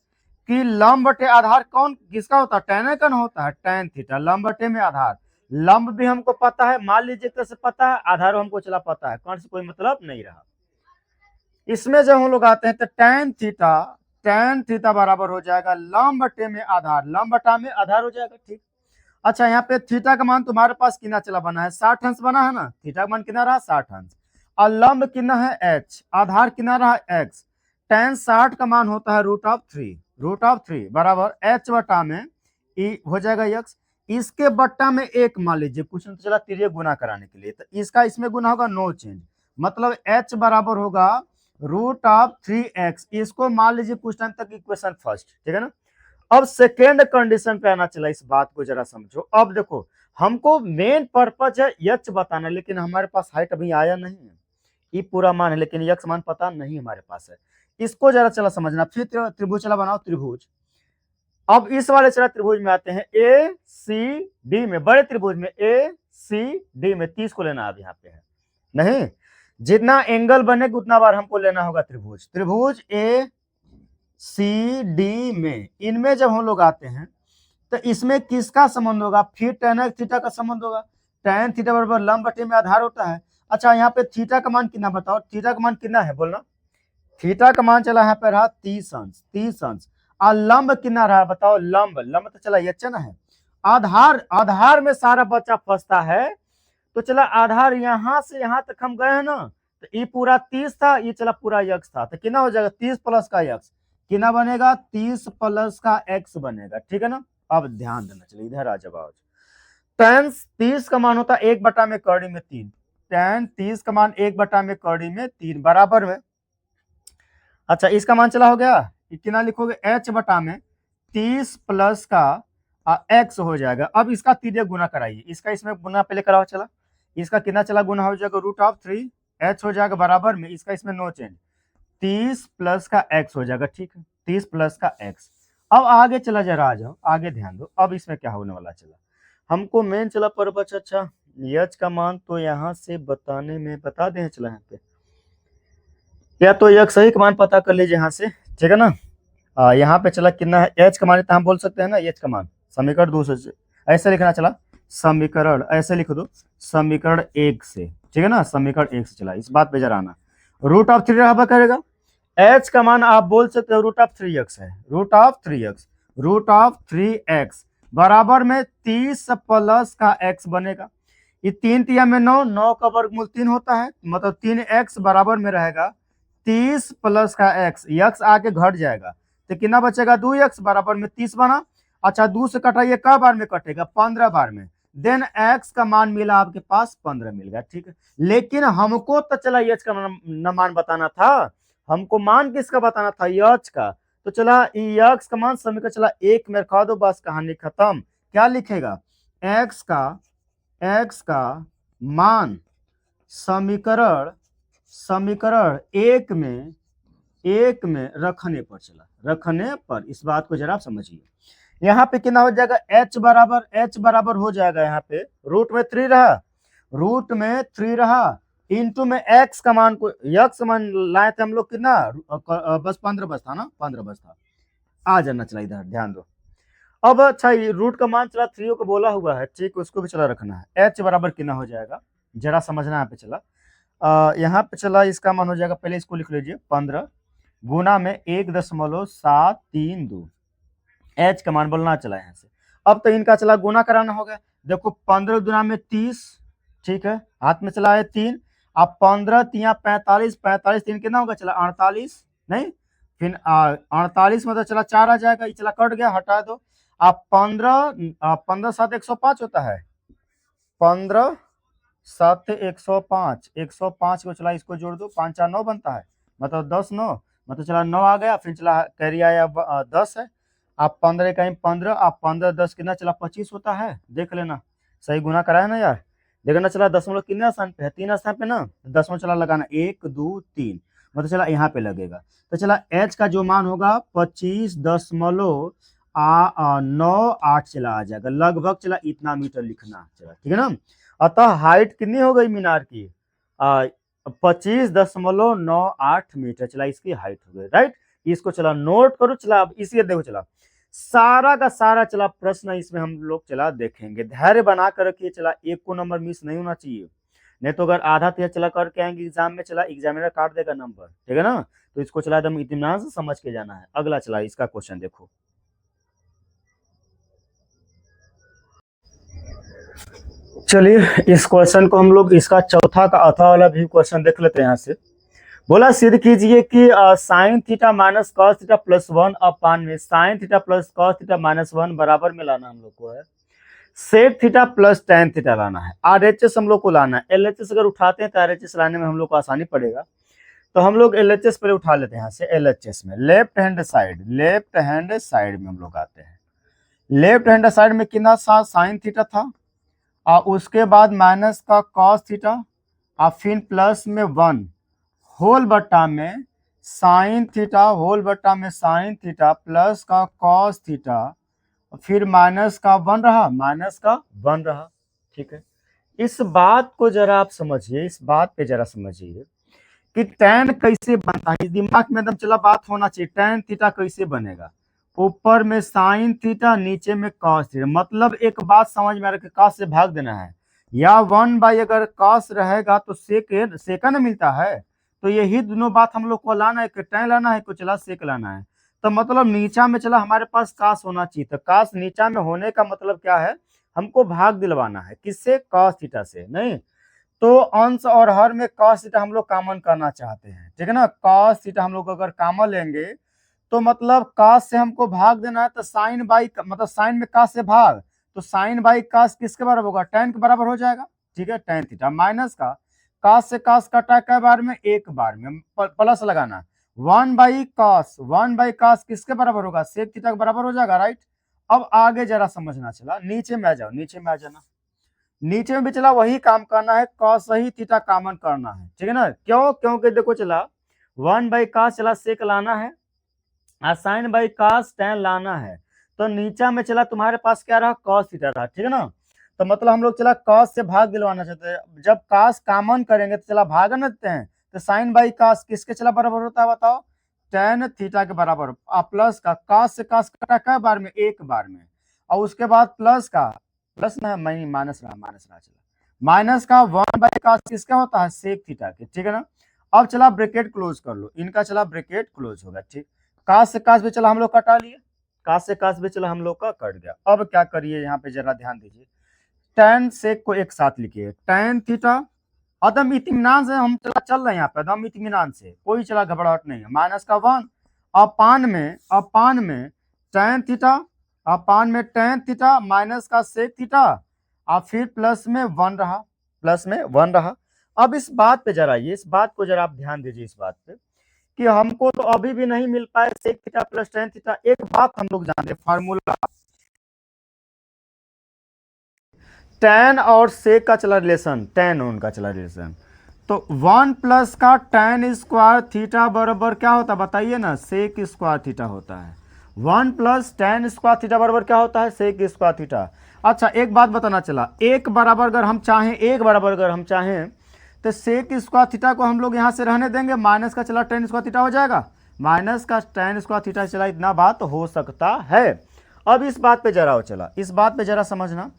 कि लंब बटे आधार कौन किसका होता है, tan का होता है, tan थीटा, लंब बटे में आधार, लंब भी हमको पता है, मान लीजिए कैसे पता है, आधार हमको चला पता है, कौन से कोई मतलब नहीं रहा। इसमें जब हम लोग आते हैं तो tan थीटा बराबर हो जाएगा लंब बटे में आधार, लंब बटा में आधार हो जाएगा, ठीक। अच्छा यहाँ पे थीटा का मान तुम्हारे पास कितना चला बना है, 60 अंश बना है ना, थीटा का मान कितना रहा 60 अंश, और लंब कितना है h, आधार कितना रहा x, tan 60 का मान होता है रूट ऑफ 3 बराबर h बटा में ई हो जाएगा x, इसके बट्टा में एक मान लीजिए, कुछ तो चला तिर्यक गुना कराने के लिए, तो इसका इसमें गुना होगा, नो चेंज, मतलब h बराबर होगा रूट ऑफ 3x, इसको मान लीजिए कुछ टाइम तक इक्वेशन फर्स्ट, ठीक है ना। अब सेकेंड कंडीशन पे आना चला, इस बात को जरा समझो। अब देखो हमको मेन पर्पज है यक्ष बताना, लेकिन हमारे पास हाइट अभी आया नहीं है, ये पूरा मान है, लेकिन यक्ष मान पता नहीं हमारे पास है, इसको जरा चला समझना। फिर त्रिभुज चला बनाओ, त्रिभुज। अब इस वाले चला त्रिभुज में आते हैं, ए सी डी में, बड़े त्रिभुज में ए सी डी में 30 को लेना अब यहाँ पे है, नहीं जितना एंगल बनेगा उतना बार हमको लेना होगा त्रिभुज ए सी डी में, इनमें जब हम लोग आते हैं तो इसमें किसका संबंध होगा, फिर tan थीटा का संबंध होगा, tan थीटा बराबर लंब बटे में आधार होता है। अच्छा यहाँ पे थीटा का मान कितना बताओ, थीटा का मान कितना है बोलना, थीटा का मान चला यहाँ पे रहा 30 अंश, और लंब कितना रहा बताओ, लंब तो चला एच ना है, आधार में सारा बच्चा फंसता है, तो चला आधार यहां से यहां तक हम गए हैं ना, तो ये पूरा 30 था, ये चला पूरा यक्स था, तो कितना हो जाएगा 30 प्लस का यक्स, कितना बनेगा 30 प्लस का x बनेगा, ठीक है ना। अब ध्यान देना, चलिए इधर आ जाओ। tan 30 का मान होता है 1 बटा में कड़ी में 3, tan 30 का मान 1 बटा में कड़ी में 3 बराबर में। अच्छा इसका मान चला हो गया, कितना लिखोगे h बटा में 30 प्लस का x हो जाएगा। अब इसका तीसरे गुना कराइए, इसका इसमें गुना पहले कराओ, चला इसका कितना चला गुना हो जाएगा √3h हो जाएगा बराबर में, इसका इसमें नो चेंज 30 प्लस का x हो जाएगा, ठीक है 30 प्लस का x। अब आगे चला जरा आ जाओ, आगे ध्यान दो, अब इसमें क्या होने वाला चला हमको मेन चला पर बच्चा। अच्छा h का मान तो यहाँ से बताने में बता दें, चला यहाँ पे या तो x सही का मान पता कर लीजिए यहाँ से, ठीक है ना। यहाँ पे चला कितना है h का मान, हम बोल सकते हैं ना h का मान समीकरण 2 से ऐसे लिखना, चला समीकरण ऐसे लिख दो समीकरण 1 से, ठीक है ना, समीकरण 1 से। चला इस बात पे जरा आना, √3 रहा करेगा, h का मान आप बोल सकते हो √3x है, √3x बराबर में 30 प्लस का x बनेगा। ये 3 तिया में 9, 9 का वर्गमूल 3 होता है, मतलब 3x बराबर में रहेगा 30 प्लस का x आके घट जाएगा तो कितना बचेगा 2x बराबर में 30 बना। अच्छा 2 से कटाइए, क बार में कटेगा 15 बार में, देन x का मान मिला आपके पास 15 मिल गया, ठीक है। लेकिन हमको तो चला h का मान बताना था, हमको मान किसका बताना था h का, तो चला x का मान समीकरण चला 1 में रखा दो, बस कहानी खत्म। क्या लिखेगा x का मान समीकरण 1 में रखने पर, चला रखने पर, इस बात को जरा आप समझिए। यहाँ पे कितना हो जाएगा h बराबर हो जाएगा, यहाँ पे रूट में 3 रहा इंटू में x का मान को, x का मान लाए थे हम लोग कितना बस 15 बस था ना, 15 बस था। आ जाना चला इधर ध्यान दो। अब अच्छा रूट का मान चला 3 को बोला हुआ है, ठीक उसको भी चला रखना है। h बराबर कितना हो जाएगा जरा समझना यहाँ पे चला, यहाँ पे चला इसका मान हो जाएगा, पहले इसको लिख लीजिए 15 गुना में 1.732, h का मान बोलना चला यहाँ से। अब तो इनका चला गुना कराना होगा, देखो 15 गुना में 30, ठीक है हाथ में चला है 3, अब 15 तिया 45, 45 3 कितना होगा चला 48, नहीं फिर 48 मतलब चला 4 आ जाएगा, ये चला कट गया हटा दो। अब 15 7 105 होता है, 15 7 105, 105 को चला इसको जोड़ दो, 5 4 9 बनता है, मतलब 10 9, मतलब चला 9 आ गया, फिर चला कैरी आया 10 है। आप 15 कहीं 15, आप 15 10 कितना चला 25 होता है, देख लेना सही गुना कराया ना यार, देखना चला दशमलव कितने स्थान पे है, 3 स्थान पे ना, दशमलव चला लगाना 1 2 3, मतलब चला यहाँ पे लगेगा। तो चला h का जो मान होगा 25.98 चला आ जाएगा, लगभग चला इतना मीटर लिखना चला, ठीक है ना। अतः हाइट कितनी हो गई मीनार की 25.98 मीटर, चला इसकी हाइट हो गई, राइट। इसको चला नोट करो, चला अब इसी देखो चला सारा का सारा चला प्रश्न इसमें हम लोग चला देखेंगे, धैर्य बना कर रखिए, चला एक को नंबर मिस नहीं होना चाहिए, नहीं तो अगर आधा तो चला करके आएंगे एग्जाम में, चला एग्जामिनर काट देगा नंबर, ठीक है ना। तो इसको चला एकदम इत्मीनान से समझ के जाना है। अगला चला इसका क्वेश्चन देखो, चलिए इस क्वेश्चन को हम लोग इसका चौथा का अथा वाला भी क्वेश्चन देख लेते हैं। यहाँ से बोला सिद्ध कीजिए कि sine theta minus cos theta plus 1 upon में sine theta plus cos theta minus 1 बराबर में लाना हम लोग को है, sec theta plus tan theta लाना है, आरएचएस हम लोग को लाना है। एलएचएस अगर उठाते हैं तो आरएचएस लाने में हम लोग को आसानी पड़ेगा, तो हम लोग एलएचएस पहले उठा लेते हैं। यहाँ से एलएचएस में लेफ्ट हैंड साइड में हम लोग आते हैं, लेफ्ट हैंड साइड में कितना सा साइन थीटा था, और उसके बाद माइनस का कॉस थीटा, और फिर प्लस में 1 होल बट्टा में साइन थीटा, होल बट्टा में साइन थीटा प्लस का कॉस थीटा, फिर माइनस का 1 रहा, ठीक है। इस बात को जरा आप समझिए, इस बात पे जरा समझिए कि टैन कैसे बनता है, दिमाग में एकदम चला बात होना चाहिए। टैन थीटा कैसे बनेगा, ऊपर में साइन थीटा नीचे में कॉस थीटा, मतलब एक बात समझ में आ रहा है, कॉस से भाग देना है, या 1 अगर कॉस रहेगा तो सेकंड मिलता है, तो यही दोनों बात हम लोग को लाना है, कि टैन लाना है, को चला सेक लाना है। तो मतलब नीचा में चला हमारे पास कास होना चाहिए, तो कास नीचा में होने का मतलब क्या है, हमको भाग दिलवाना है, किससे, कॉस थीटा से, नहीं तो अंश और हर में कॉस थीटा हम लोग कॉमन करना चाहते हैं, ठीक है ना। कॉस थीटा हम लोग अगर कॉमन लेंगे तो मतलब कास से हमको भाग देना है, तो साइन बाई मतलब साइन में कास से भाग, तो साइन बाई कास किसके बराबर होगा, tan के बराबर हो जाएगा। ठीक है, tan थीटा माइनस का कास से कास कटा कै बार में, एक बार में, प्लस लगाना 1/cos किसके बराबर होगा, सेक थीटा के बराबर हो जाएगा, राइट। अब आगे जरा समझना चला, नीचे में आ जाओ, नीचे में आ जाना। नीचे में भी चला वही काम करना है, कॉस ही थीटा कॉमन करना है, ठीक है ना। क्यों, क्योंकि देखो चला 1/cos चला सेक लाना है, साइन बाई cos tan लाना है, तो नीचा में चला तुम्हारे पास क्या रहा, cos थीटा रहा, ठीक है ना। तो मतलब हम लोग चला cos से भाग दिलवाना चाहते हैं, जब cos कॉमन करेंगे तो चला भाग न देते हैं, तो साइन बाई cos किसके चला बराबर होता है बताओ, tan थीटा के बराबर, प्लस का cos से cos कटा क्या बार में, एक बार में, और उसके बाद प्लस का प्लस ना माइनस रहा चला माइनस का 1/cos किसका होता है, सेक थीटा के, ठीक है ना। अब चला ब्रैकेट क्लोज कर लो, इनका चला ब्रैकेट क्लोज होगा, ठीक। कास से कास भी चला हम लोग कटा लिए, कास से कास भी चला हम लोग का कट गया। अब क्या करिए, यहाँ पे जरा ध्यान दीजिए, tan सेक को एक साथ लिखिए, tan थीटा अदम इत्मीनान से हम चला चल रहे हैं, यहाँ पे अदम इत्मीनान से, कोई चला घबराहट नहीं है, माइनस का 1 अपान में tan थीटा, अपान में tan थीटा माइनस का सेक थीटा, और फिर प्लस में 1 रहा। अब इस बात पे जरा इस बात को जरा आप ध्यान दीजिए, इस बात पे कि हमको तो अभी भी नहीं मिल पाए sec theta plus tan theta. एक बात हम लोग जानते हैं, फार्मूला tan और सेक का चला रिलेशन, tan उनका चला रिलेशन, तो 1 प्लस का tan स्क्वायर थीटा बराबर क्या होता है बताइए ना, सेक स्क्वायर थीटा होता है। 1 प्लस tan स्क्वायर थीटा बराबर क्या होता है, सेक स्क्वायर थीटा। अच्छा एक बात बताना चला, एक बराबर अगर हम चाहें तो सेक स्क्वायर थीटा को हम लोग यहाँ से रहने देंगे, माइनस का चला tan स्क्वायर थीटा हो जाएगा, माइनस का tan स्क्वायर थीटा चला, इतना बात हो सकता है। अब इस बात पे जरा चला, इस बात पे जरा समझना,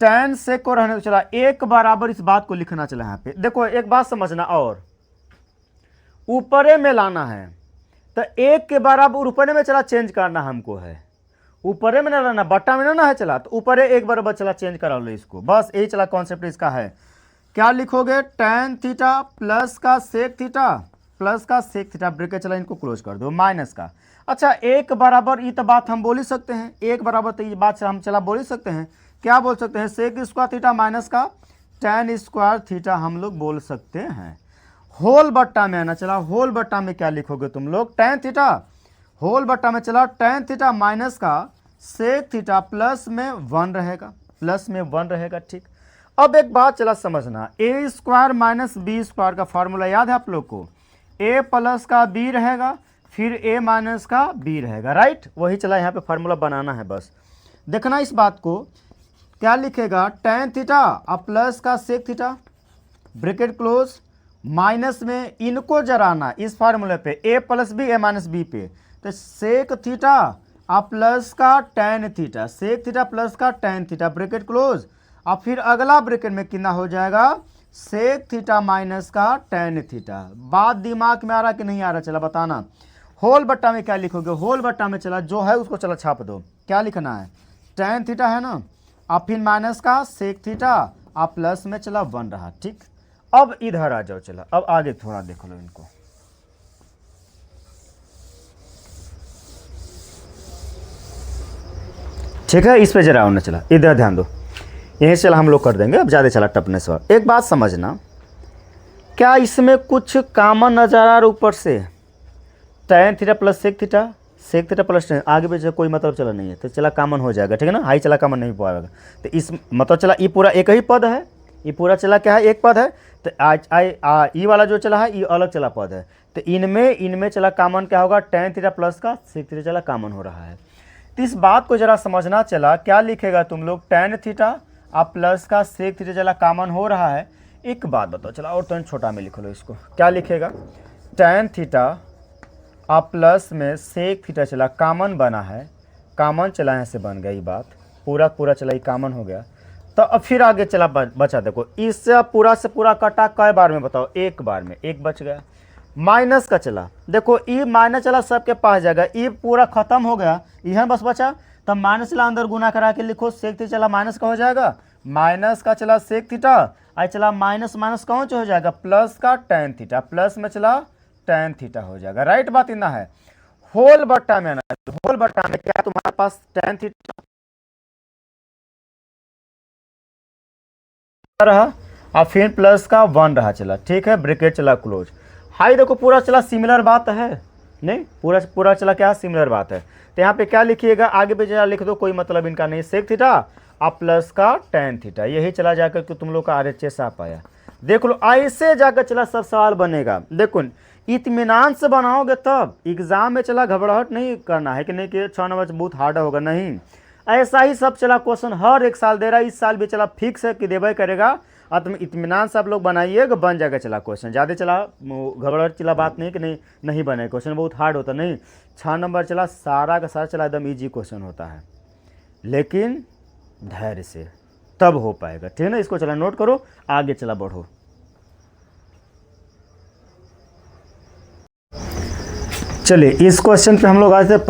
tan सेक को रहने दो चला, एक बराबर इस बात को लिखना चला। यहाँ पे देखो एक बात समझना, और ऊपरे में लाना है, तो एक के बराबर ऊपरे में चला चेंज करना हमको है, ऊपरे में ना लाना, बट्टा में ना है चला, तो ऊपरे एक बराबर चला चेंज करा लो इसको, बस यही चला कॉन्सेप्ट इसका है। क्या लिखोगे, tan थीटा प्लस का सेक थीटा ब्रैकेट चला इनको क्लोज कर दो, माइनस का। अच्छा एक बराबर ये तो बात हम बोल ही सकते हैं, एक बराबर तो ये बात हम चला बोल ही सकते हैं, क्या बोल सकते हैं, सेक स्क्वायर थीटा माइनस का tan स्क्वायर थीटा हम लोग बोल सकते हैं। होल बट्टा में है ना चला, होल बट्टा में क्या लिखोगे तुम लोग, tan थीटा, होल बट्टा में चला tan थीटा माइनस का सेक थीटा प्लस में 1 रहेगा, ठीक। अब एक बात चला समझना, ए स्क्वायर माइनस बी स्क्वायर का फॉर्मूला याद है आप लोग को, ए प्लस का बी रहेगा, फिर ए माइनस का बी रहेगा, राइट। वही चला यहाँ पे फॉर्मूला बनाना है, बस देखना इस बात को। क्या लिखेगा, tan थीटा और प्लस का sec theta bracket close, minus में इनको जराना इस फार्मूले पे, A plus B A minus B पे, तो सेक थीटा और प्लस का tan theta, sec theta plus का tan थीटा ब्रैकेट क्लोज, और फिर अगला ब्रैकेट में कितना हो जाएगा, सेक थीटा माइनस का tan थीटा। बात दिमाग में आ रहा कि नहीं आ रहा चला बताना। होल बट्टा में क्या लिखोगे, होल बट्टा में चला जो है उसको चला छाप दो, क्या लिखना है, tan थीटा है ना, और फिर माइनस का सेक थीटा, और प्लस में चला 1 रहा, ठीक। अब इधर आ जाओ चला, अब आगे थोड़ा देख लो इनको, ठीक है। इस पे जरा होना चला, इधर ध्यान दो, यहीं चला हम लोग कर देंगे, अब ज़्यादा चला टपने से। एक बात समझना, क्या इसमें कुछ कॉमन नजर आ रहा ऊपर से, tan theta plus sec theta plus tan, आगे पीछे कोई मतलब चला नहीं है, तो चला कॉमन हो जाएगा, ठीक है ना, हाई चला कॉमन नहीं पाएगा, तो इस मतलब चला ये पूरा एक ही पद है, ये पूरा चला क्या है, एक पद है, तो ई वाला जो चला है ये अलग चला पद है, तो इनमें चला कॉमन क्या होगा, tan थीटा प्लस का सेक थीटा चला कॉमन हो रहा है। तो इस बात को जरा समझना चला, क्या लिखेगा तुम लोग, tan थीटा आप प्लस का सेक थीटा चला कॉमन हो रहा है। एक बात बताओ चला, और तो छोटा में लिख लो इसको, क्या लिखेगा, tan थीटा आप प्लस में सेक थीटा चला कॉमन बना है, कॉमन चला यहाँ से बन गया, ये बात पूरा चला ये कॉमन हो गया। तो अब फिर आगे चला बचा, देखो इससे पूरा से पूरा कटा कै बार में बताओ, एक बार में, एक बच गया। माइनस का चला, देखो ई माइनस चला सबके पास जाएगा, ई पूरा खत्म हो गया, यह बस बचा, तब माइनस चला अंदर गुना करा के लिखो, सेक थीटा चला माइनस का हो जाएगा, माइनस का चला सेक थीटा, आई चला माइनस माइनस कौन सा हो जाएगा, प्लस का tan थीटा, प्लस में चला tan थीटा हो जाएगा, राइट। बात इतना है। होल बट्टा में ना, होल बट्टा में क्या तुम्हारे पास tan थीटा रहा और फिर प्लस का 1 रहा, चला ठीक है, ब्रैकेट चला क्लोज। हाई देखो पूरा चला सिमिलर बात है, नहीं पूरा पूरा चला क्या सिमिलर बात है। तो यहाँ पे क्या लिखिएगा, आगे पे चला लिख दो, कोई मतलब इनका नहीं, सेक थीटा और प्लस का tan थीटा, यही चला जाकर के तुम लोग का RHS आ पाया। देख लो ऐसे जाकर चला सब सवाल बनेगा। देखो इत्मीनान से बनाओगे तब एग्जाम में चला घबराहट नहीं करना है कि नहीं कि 6 नंबर बहुत हार्ड होगा, नहीं ऐसा ही सब चला क्वेश्चन हर एक साल दे रहा है, इस साल भी चला फिक्स है कि देवे करेगा और तुम इत्मीनान से आप लोग बनाइएगा, बन जाएगा चला क्वेश्चन, ज़्यादा चला घबराहट चला बात नहीं कि नहीं बने, क्वेश्चन बहुत हार्ड होता नहीं, 6 नंबर चला सारा का सारा चला एकदम ईजी क्वेश्चन होता है, लेकिन धैर्य से तब हो पाएगा, ठीक है ना। इसको चला नोट करो, आगे चला बढ़ो। चलिए इस क्वेश्चन पे हम लोग आते हैं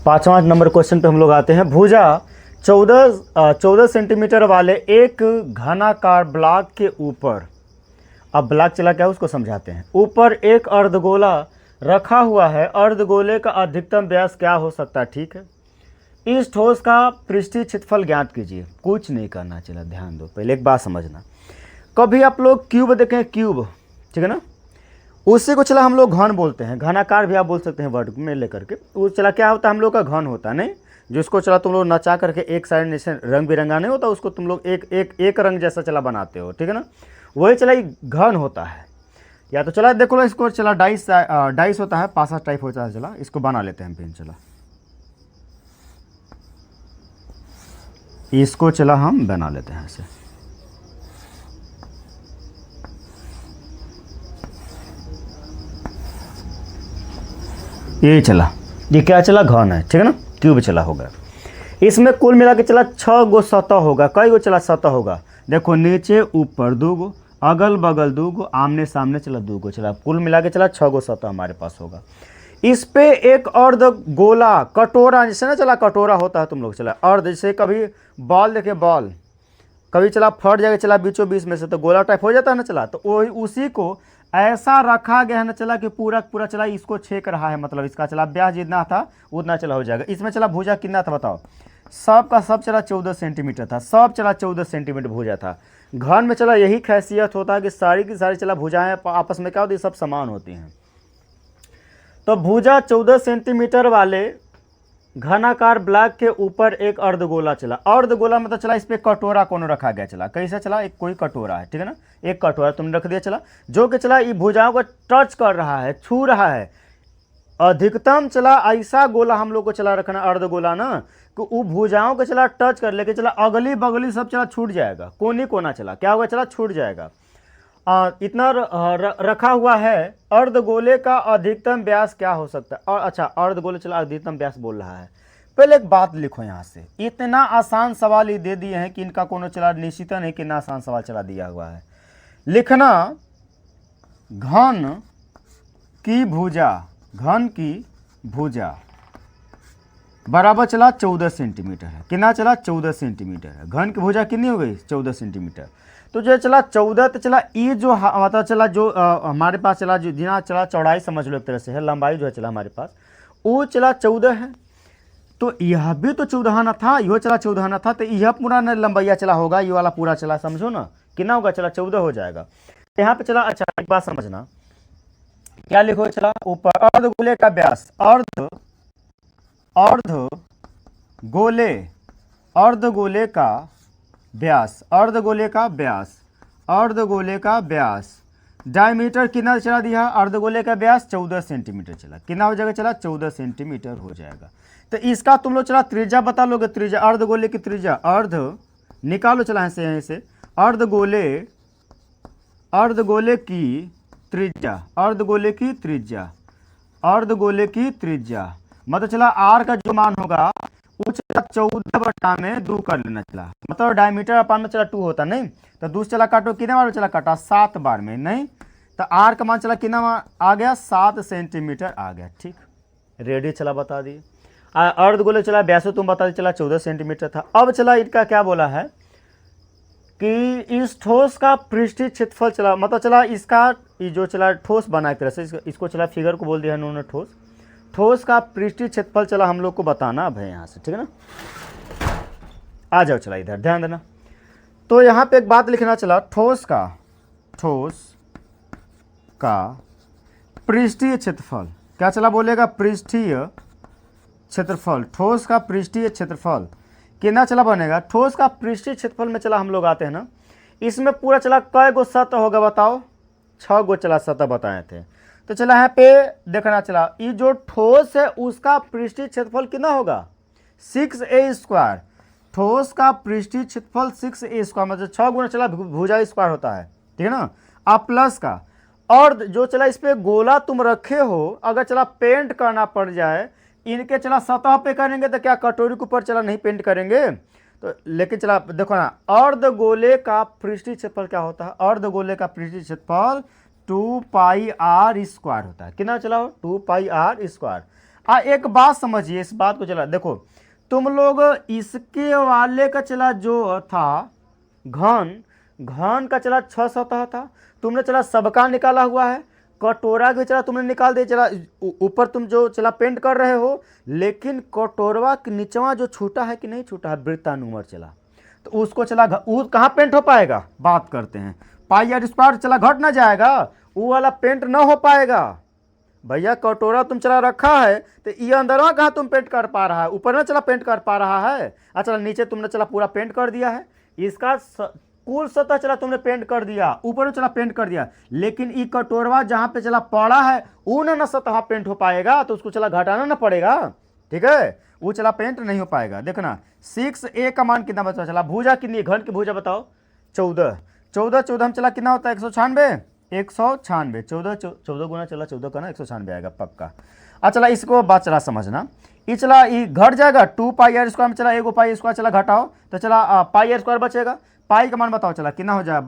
पाँचवा नंबर क्वेश्चन पे हम लोग आते हैं। भुजा 14 सेंटीमीटर वाले एक घनाकार ब्लॉक के ऊपर, अब ब्लॉक चला क्या है उसको समझाते हैं, ऊपर एक अर्धगोला रखा हुआ है, अर्धगोले का अधिकतम व्यास क्या हो सकता है, ठीक है। इस ठोस का पृष्ठीय क्षेत्रफल ज्ञात कीजिए। कुछ नहीं करना, चला ध्यान दो, पहले एक बात समझना, कभी आप लोग क्यूब देखें, क्यूब ठीक है ना, उसी को चला हम लोग घन बोलते हैं, घनाकार भी आप बोल सकते हैं वर्ड में लेकर के, वो चला क्या होता है हम लोग का घन होता है, नहीं जिसको चला तुम लोग नचा करके एक साइड जैसे रंग बिरंगा नहीं होता, उसको तुम लोग एक रंग जैसा चला बनाते हो, ठीक है ना, वही चला घन होता है। या तो चला देखो लो इसको, चला डाइस होता है, पासा टाइप होता है, चला इसको बना लेते हैं पेन, चला इसको चला हम बना लेते हैं ऐसे, यही चला, ये क्या चला घन है, ठीक है ना, क्यूब चला होगा। इसमें कुल मिला के चला 6 गो सतह होगा, कई गो चला सतह होगा, देखो नीचे ऊपर 2 गो, अगल बगल 2 गो, आमने सामने चला 2 गो, चला कुल मिला के चला 6 गो सतह हमारे पास होगा। इस पे एक अर्ध गोला कटोरा, जैसे ना चला कटोरा होता है तुम लोग चला अर्ध, जैसे कभी बॉल देखे बॉल कभी चला फट जाएगा चला बीचों बीच में से, तो गोला टाइप हो जाता है ना चला, तो वही उसी को ऐसा रखा गया है ना चला कि पूरा पूरा चला इसको छेक रहा है, मतलब इसका चला व्यास जितना था उतना चला हो जाएगा। इसमें चला भुजा कितना था बताओ, सब का सब चला 14 सेंटीमीटर था, सब चला 14 सेंटीमीटर भुजा था। घन में चला यही खासियत होता है कि सारी की सारी चला भुजाएं आपस में क्या होती है, सब समान होती हैं। तो भुजा 14 सेंटीमीटर वाले घनाकार ब्लॉक के ऊपर एक अर्धगोला चला, अर्धगोला मतलब चला इस पे कटोरा कोनो रखा गया, चला कैसा चला, एक कोई कटोरा है, ठीक है ना, एक कटोरा तुमने रख दिया चला, जो कि चला ये भुजाओं को टच कर रहा है, छू रहा है। अधिकतम चला ऐसा गोला हम लोग को चला रखना अर्धगोला ना कि वो भुजाओं को चला टच कर लेके चला अगली बगली सब चला छूट जाएगा, कोनी कोना चला क्या होगा, चला छूट जाएगा। इतना रखा हुआ है, अर्धगोले का अधिकतम व्यास क्या हो सकता है, और अच्छा अर्धगोले चला अधिकतम व्यास बोल रहा है। पहले एक बात लिखो यहाँ से, इतना आसान सवाल ही दे दिए हैं कि इनका कोनो चला निश्चित नहीं कि ना आसान सवाल चला दिया हुआ है। लिखना घन की भुजा, घन की भुजा बराबर चला 14 सेंटीमीटर है, कितना चला 14 सेंटीमीटर है, घन की भुजा कितनी हो गई 14 सेंटीमीटर। तो जो चला 14, तो चला ये जो मतलब चला जो हमारे पास चला जो जिना चला चौड़ाई समझ लो एक तरह से है, लंबाई जो है चला हमारे पास वो चला 14 है, तो यह भी तो 14 ना था, यह चला 14 ना था, तो यह पूरा न लंबाइया चला होगा, ये वाला पूरा चला समझो ना कितना होगा, चला 14 हो जाएगा। यहाँ पे चला अच्छा एक बात समझना, क्या लिखो चला ऊपर अर्धगोले का व्यास, अर्धगोले का व्यास, अर्धगोले का व्यास डायमीटर कितना चला दिया, अर्धगोले का व्यास 14 सेंटीमीटर चला, कितना हो जाएगा चला 14 सेंटीमीटर हो जाएगा। तो इसका तुम लोग चला त्रिज्या बता लोगे, त्रिज्या अर्धगोले की त्रिज्या, अर्ध निकालो चला ऐसे ऐसे, अर्धगोले की त्रिज्या मतलब चला आर का जो मान होगा वो चला 14/2 कर लेना चला, मतलब डायमीटर अपान में चला 2 होता नहीं, तो 2 चला काटो कितने बार में चला काटा 7 बार में, नहीं तो आर का मान चला कितना आ गया 7 सेंटीमीटर आ गया, ठीक रेडी चला बता दिए। अर्धगोले चला व्यास तुम बता दी चला 14 सेंटीमीटर था। अब चला इनका क्या बोला है कि इस ठोस का पृष्ठीय क्षेत्रफल चला, मतलब चला इसका जो चला ठोस बना एक तरह से, इसको चला फिगर को बोल दिया उन्होंने ठोस, ठोस का पृष्ठीय क्षेत्रफल चला हम लोग को बताना अब है यहाँ से, ठीक है ना। आ जाओ चला इधर ध्यान देना। तो यहाँ पे एक बात लिखना चला, ठोस का पृष्ठीय क्षेत्रफल, क्या चला बोलेगा, पृष्ठीय क्षेत्रफल, ठोस का पृष्ठीय क्षेत्रफल कितना चला बनेगा। ठोस का पृष्ठीय क्षेत्रफल में चला हम लोग आते हैं ना, इसमें पूरा चला कै गो सतह होगा बताओ, 6 गो चला सतह बताए थे। तो चला यहाँ पे देखना चला, ये जो ठोस है उसका पृष्ठीय क्षेत्रफल कितना होगा, 6a²। ठोस का पृष्ठीय क्षेत्रफल 6a², मतलब 6 गुना चला भुजा स्क्वायर होता है, ठीक है ना। अब प्लस का, और जो चला इस पे गोला तुम रखे हो, अगर चला पेंट करना पड़ जाए, इनके चला सतह पे करेंगे तो क्या कटोरी के ऊपर चला नहीं पेंट करेंगे, तो लेकिन चला देखो ना, अर्धगोले का पृष्ठीय क्षेत्रफल क्या होता है, अर्धगोले का पृष्ठीय क्षेत्रफल 2πr² होता है। कितना चला 2πr²। एक बात समझिए, इस बात को चला देखो, तुम लोग इसके वाले का चला जो था घन का चला 6 सतह था, तुमने चला सबका निकाला हुआ है, कटोरा के चला तुमने निकाल दिया, चला ऊपर तुम जो चला पेंट कर रहे हो, लेकिन कटोरवा के नीचवा जो छूटा है कि नहीं छूटा है, वृत्तानुमर चला, तो उसको चला कहाँ पेंट हो पाएगा, बात करते हैं, πr² चला घट ना जाएगा, वो वाला पेंट ना हो पाएगा। भैया कटोरा तुम चला रखा है, तो ये अंदरवा कहाँ तुम पेंट कर पा रहा है, ऊपर ना चला पेंट कर पा रहा है, अच्छा नीचे तुमने चला पूरा पेंट कर दिया है, इसका कुल सतह चला तुमने पेंट कर दिया, ऊपर चला पेंट कर दिया, लेकिन ये कटोरवा जहाँ पे चला पड़ा है वो ना सतह पेंट हो पाएगा, तो उसको चला घटाना ना पड़ेगा, ठीक है, वो चला पेंट नहीं हो पाएगा। देखना 6a का मान कितना बचा, चला भुजा कितनी है, घन की भुजा बताओ 14 हम चला कितना होता है 196, 14 गुना चला 14 का ना 196 आएगा पक्का। अच्छा चला इसको बात चला समझना, ये चला ये घट जाएगा, 2πr² में चला एगो π² चला घटाओ, तो चला πr² बचेगा, पाई का मान बताओ चला कितना हो जाएगा,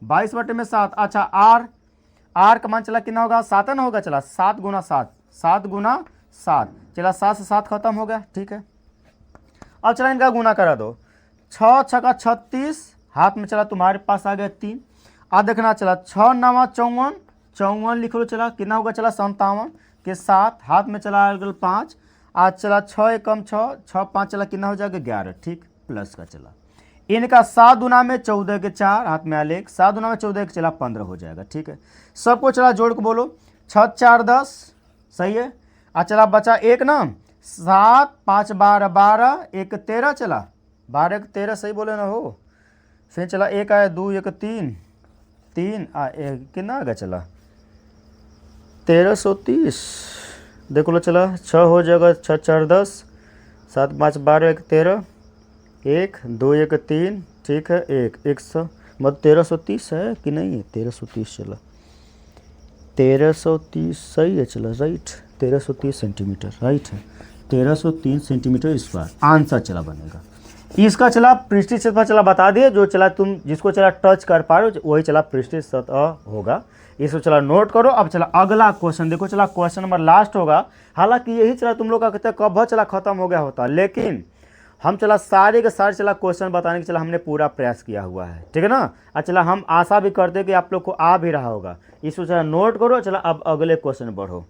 22/7। अच्छा आर का मान चला कितना होगा, 7 ना होगा, चला 7 गुना 7, चला 7 से 7 खत्म हो गया, ठीक है। अब चला इनका गुना करा दो, 6 छक्का 36, हाथ में चला तुम्हारे पास आ गया 3। अब देखना चला 6 9 54 लिख लो, चला कितना होगा, चला 57 के 7, हाथ में चला आ गया 5, आज चला 6 कम 6 5 चला कितना हो जाएगा 11, ठीक, प्लस का चला इनका 7 गुना में 14 के 4, हाथ में आलेख 7 गुना में 14 के चला 15 हो जाएगा, ठीक है। सबको चला जोड़ के बोलो, 6 4 10, सही है। चला बचा एक ना, 7 5 12 12, 1 13, चला 12 1 13 सही बोले ना हो, फिर चला 1 आया 2 1 3 3 कितना आ गया, चला 1330, देखो लो चला 6 हो जाएगा, 6 4 10, 7 5 12 1 13, 1 2 1 3, ठीक है, 100 मतलब 1330 है कि नहीं है, 1330 चला 1330 सही है, चला राइट, 1330 सेंटीमीटर राइट है, 1303 सेंटीमीटर स्क्वायर आंसर चला बनेगा। इसका चला पृष्ठीय क्षेत्रफल चला बता दिए, जो चला तुम जिसको चला टच कर पा रहे हो वही चला पृष्ठीय सतह होगा, इसको चला नोट करो। अब चला अगला क्वेश्चन देखो, चला क्वेश्चन नंबर लास्ट होगा, हालांकि यही चला तुम लोग का कहते हैं कब चला खत्म हो गया होता, लेकिन हम चला सारे के सारे चला क्वेश्चन बताने के चला हमने पूरा प्रयास किया हुआ है, ठीक है ना। अच्छा चला हम आशा भी करते हैं कि आप लोग को आ भी रहा होगा, इसको चला नोट करो। चला अब अगले क्वेश्चन बढ़ो।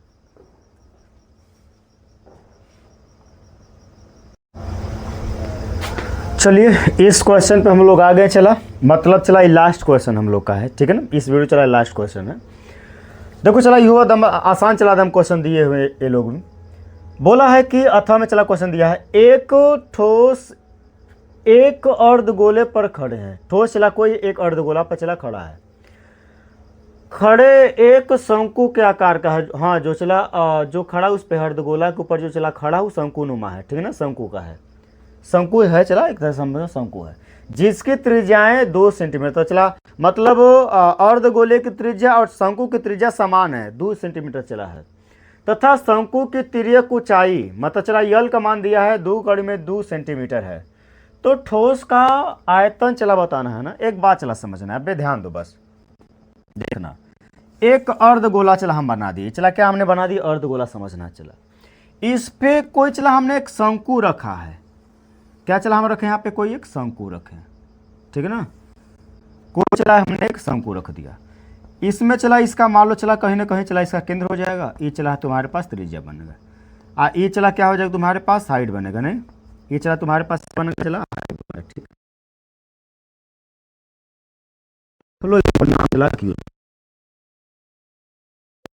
चलिए इस क्वेश्चन पे हम लोग आ गए, चला मतलब चला ये लास्ट क्वेश्चन हम लोग का है, ठीक है ना, इस वीडियो चला लास्ट क्वेश्चन है। देखो चला युवा दम आसान चला दम क्वेश्चन दिए हुए ये लोग ने बोला है कि अथवा में चला क्वेश्चन दिया है, एक ठोस एक अर्धगोले पर खड़े हैं, ठोस चला कोई एक अर्धगोला पर चला खड़ा है, खड़े एक शंकु के आकार का है, हाँ जो चला जो खड़ा उस पे अर्धगोला के ऊपर जो चला खड़ा वो शंकुनुमा है, ठीक है ना, शंकु का है, शंकु है चला एक तरह से शंकु है, जिसकी त्रिज्याएं 2 सेंटीमीटर, तो चला मतलब अर्धगोले की त्रिज्या और शंकु की त्रिज्या समान है, 2 सेंटीमीटर चला है, तथा शंकु की तिर्यक ऊंचाई मतलब चला यल का मान दिया है 2 कड़ी में 2 सेंटीमीटर है। तो ठोस का आयतन चला बताना है ना, एक बात चला समझना है, अब ध्यान दो बस देखना, एक अर्धगोला चला हम बना दिए, चला क्या हमने बना दिया अर्धगोला, समझना चला इस पे कोई चला हमने एक शंकु रखा है, क्या चला हम रखे यहाँ पे कोई एक शंकु रखे, ठीक है ना, कोई चला हमने एक शंकु रख दिया, इसमें चला इसका मान लो चला कहीं ना कहीं चला इसका केंद्र हो जाएगा, ये चला तुम्हारे पास त्रिज्या बनेगा, ये चला क्या हो जाएगा तुम्हारे पास हाइट बनेगा, नहीं ये चला तुम्हारे पास बनेगा चला हाइट बनेगा, ठीक चलो चला क्यों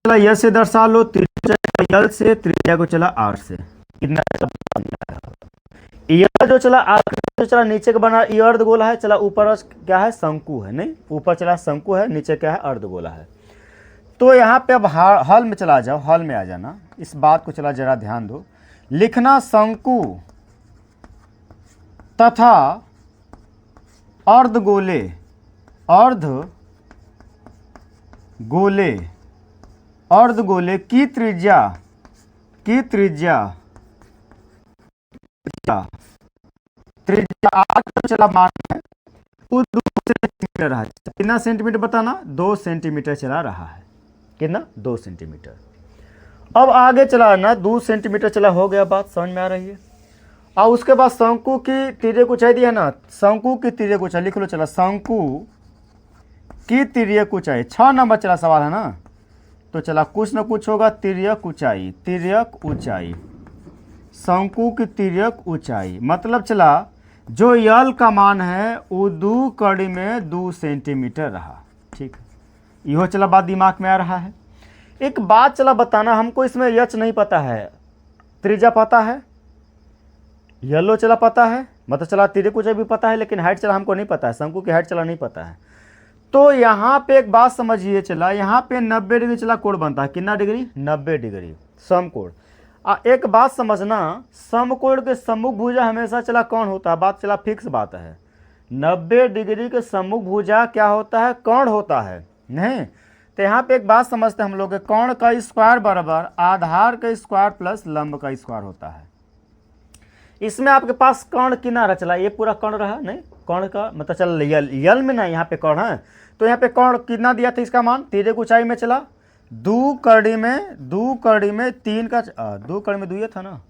चला यस से दर्शा लो त्रिज्या यल से, त्रिज्या को चला आर से, कितना यह जो चला आर जो चला नीचे का बना ये अर्धगोला है, चला ऊपर क्या है शंकु है, नहीं ऊपर चला शंकु है, नीचे क्या है अर्धगोला है। तो यहाँ पे अब हल में चला जाओ, हल में आ जाना, इस बात को चला जरा ध्यान दो, लिखना शंकु तथा अर्धगोले, अर्धगोले की त्रिज्या आर चला मान है वो 2 सेंटीमीटर है, कितना सेंटीमीटर बताना 2 सेंटीमीटर चला रहा है, कितना 2 सेंटीमीटर। अब आगे चला ना 2 सेंटीमीटर चला हो गया, बात समझ में आ रही है। और उसके बाद शंकु की तिर्यक ऊंचाई दिया ना, शंकु की तिर्यक ऊंचाई लिख लो, चला शंकु की तिर्यक ऊंचाई 6 नंबर चला सवाल है ना, तो चला कुछ ना कुछ होगा, तिर्यक ऊंचाई शंकु की तिर्यक ऊंचाई मतलब चला जो यल का मान है वो 2 कड़ी में 2 सेंटीमीटर रहा, ठीक है, यहो चला बात दिमाग में आ रहा है। एक बात चला बताना, हमको इसमें यच नहीं पता है, त्रिज्या पता है, येलो चला पता है, मतलब चला तिर्यक ऊंचाई भी पता है, लेकिन हाइट चला हमको नहीं पता है, शंकु की हाइट चला नहीं पता है। तो यहाँ पे एक बात समझिए, चला यहाँ पे 90 डिग्री चला कोण बनता है, कितना डिग्री 90 डिग्री समकोण। एक बात समझना, समकोण के सम्मुख भुजा हमेशा चला कौन होता है, बात चला फिक्स बात है, 90 डिग्री के सम्मुख भुजा क्या होता है कौन होता है, नहीं। तो यहाँ पे एक बात समझते हैं हम लोग, कौण का स्क्वायर बराबर आधार का स्क्वायर प्लस लंब का स्क्वायर होता है। इसमें आपके पास कर्ण किनारा चला, ये पूरा कर्ण रहा, नहीं कर्ण का मतलब चल यल में ना यहाँ पे कर्ण है, तो यहाँ पे कर्ण कितना दिया था इसका मान, तिर्यक ऊंचाई में चला 2 कड़ी में 3 का 2 कड़ी में 2 ये था ना,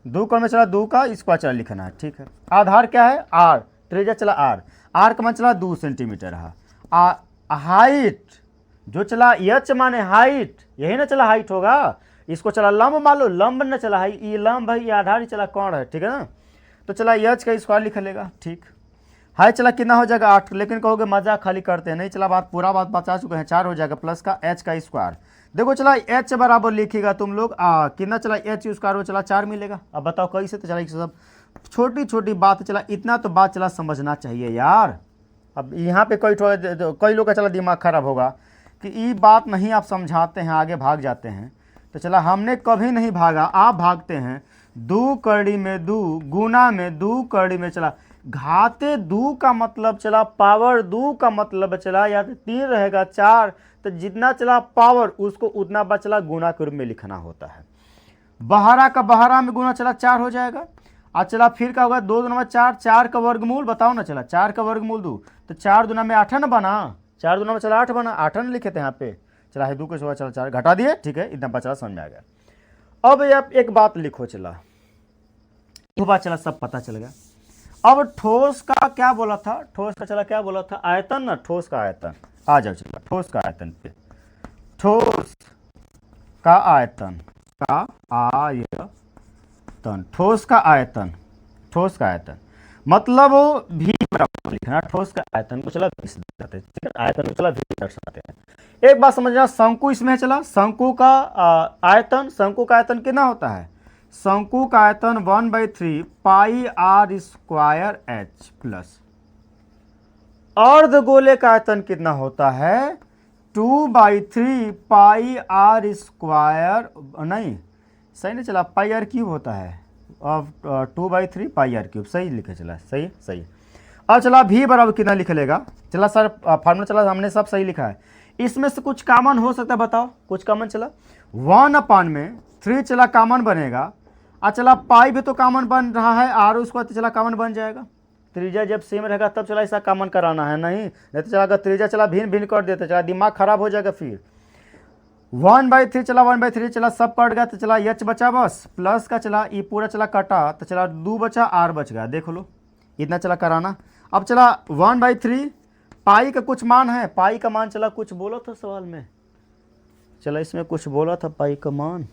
2 कड़ी में चला 2 का स्क्वायर चला लिखना है, ठीक है। आधार क्या है आर, त्रिज्या चला आर का मान चला 2 सेंटीमीटर रहा। हाइट जो चला यच माने हाइट, यही ना चला हाइट होगा, इसको चला लंब मान लो, लंब न चला है, ये लंब है, ये आधार ही चला कौन है, ठीक है ना। तो चला यच का स्क्वायर लिख लेगा, ठीक। हाइट चला कितना हो जाएगा 8, लेकिन कहोगे मजाक खाली करते हैं, नहीं चला बात पूरा बात बता चुके हैं, 4 हो जाएगा प्लस का एच का स्क्वायर। देखो चला एच बराबर लिखेगा तुम लोग कितना चला एच स्क्वायर हो चला 4 मिलेगा। अब बताओ कैसे, तो चला सब छोटी छोटी बात चला, इतना तो बात चला समझना चाहिए यार। अब यहाँ पे कई लोग का चला दिमाग खराब होगा कि ये बात नहीं आप समझाते हैं, आगे भाग जाते हैं। तो चला हमने कभी नहीं भागा, आप भागते हैं। 2 कड़ी में 2 गुना में 2 कड़ी में चला घाते 2 का मतलब चला पावर 2 का मतलब चला या तो 3 रहेगा 4, तो जितना चला पावर उसको उतना बचला गुना के रूप में लिखना होता है। बहारा का बहारा में गुना चला 4 हो जाएगा। आज चला फिर क्या होगा 2 दूना में 4, 4 का वर्गमूल बताओ ना, चला 4 का वर्गमूल 2, तो 4 दूना में 8 न बना, 4 दूना में चला 8 बना, 8 न लिखे थे यहाँ पे, चला है 2 के 4 4 घटा दिए, ठीक है, इतना बचा समझ आ गया। अब आप एक बात लिखो, चला वो बात चला सब पता चल गया। अब ठोस का क्या बोला था, ठोस का चला क्या बोला था आयतन ना, ठोस का आयतन आ जाओ, चला ठोस का आयतन पे, ठोस का आयतन ठोस का आयतन मतलब भी बराबर लिखना, ठोस का आयतन को चला आयतन को चला दर्शाते हैं। एक बात समझना, शंकु इसमें है, चला शंकु का आयतन कितना होता है, शंकु का आयतन 1/3 पाई आर स्क्वायर एच प्लस अर्धगोले का आयतन कितना होता है 2/3 पाई आर स्क्वायर, नहीं सही नहीं चला, पाई आर क्यूब होता है, अब 2/3 पाई आर क्यूब सही लिखे, चला सही। अब चला भी बराबर कितना लिख लेगा, चला सर फार्मूला चला हमने सब सही लिखा है, इसमें से कुछ कॉमन हो सकता है, बताओ कुछ कॉमन, चला 1/3 चला कॉमन बनेगा, और चला पाई भी तो कॉमन बन रहा है, आर उसको तो चला कॉमन बन जाएगा। त्रिज्या जब सेम रहेगा तब चला ऐसा कॉमन कराना है, नहीं तो चला अगर त्रिज्या चला भिन्न कर देते चला दिमाग खराब हो जाएगा। फिर 1/3 चला 1/3 चला सब कट गया, तो चला एच बचा बस, प्लस का चला ये पूरा चला कटा, तो चला 2 बचा आर बच गया, देख लो इतना चला कराना। अब चला 1/3 पाई का कुछ मान है, पाई का मान चला कुछ बोला था सवाल में, चला इसमें कुछ बोला था पाई का मान,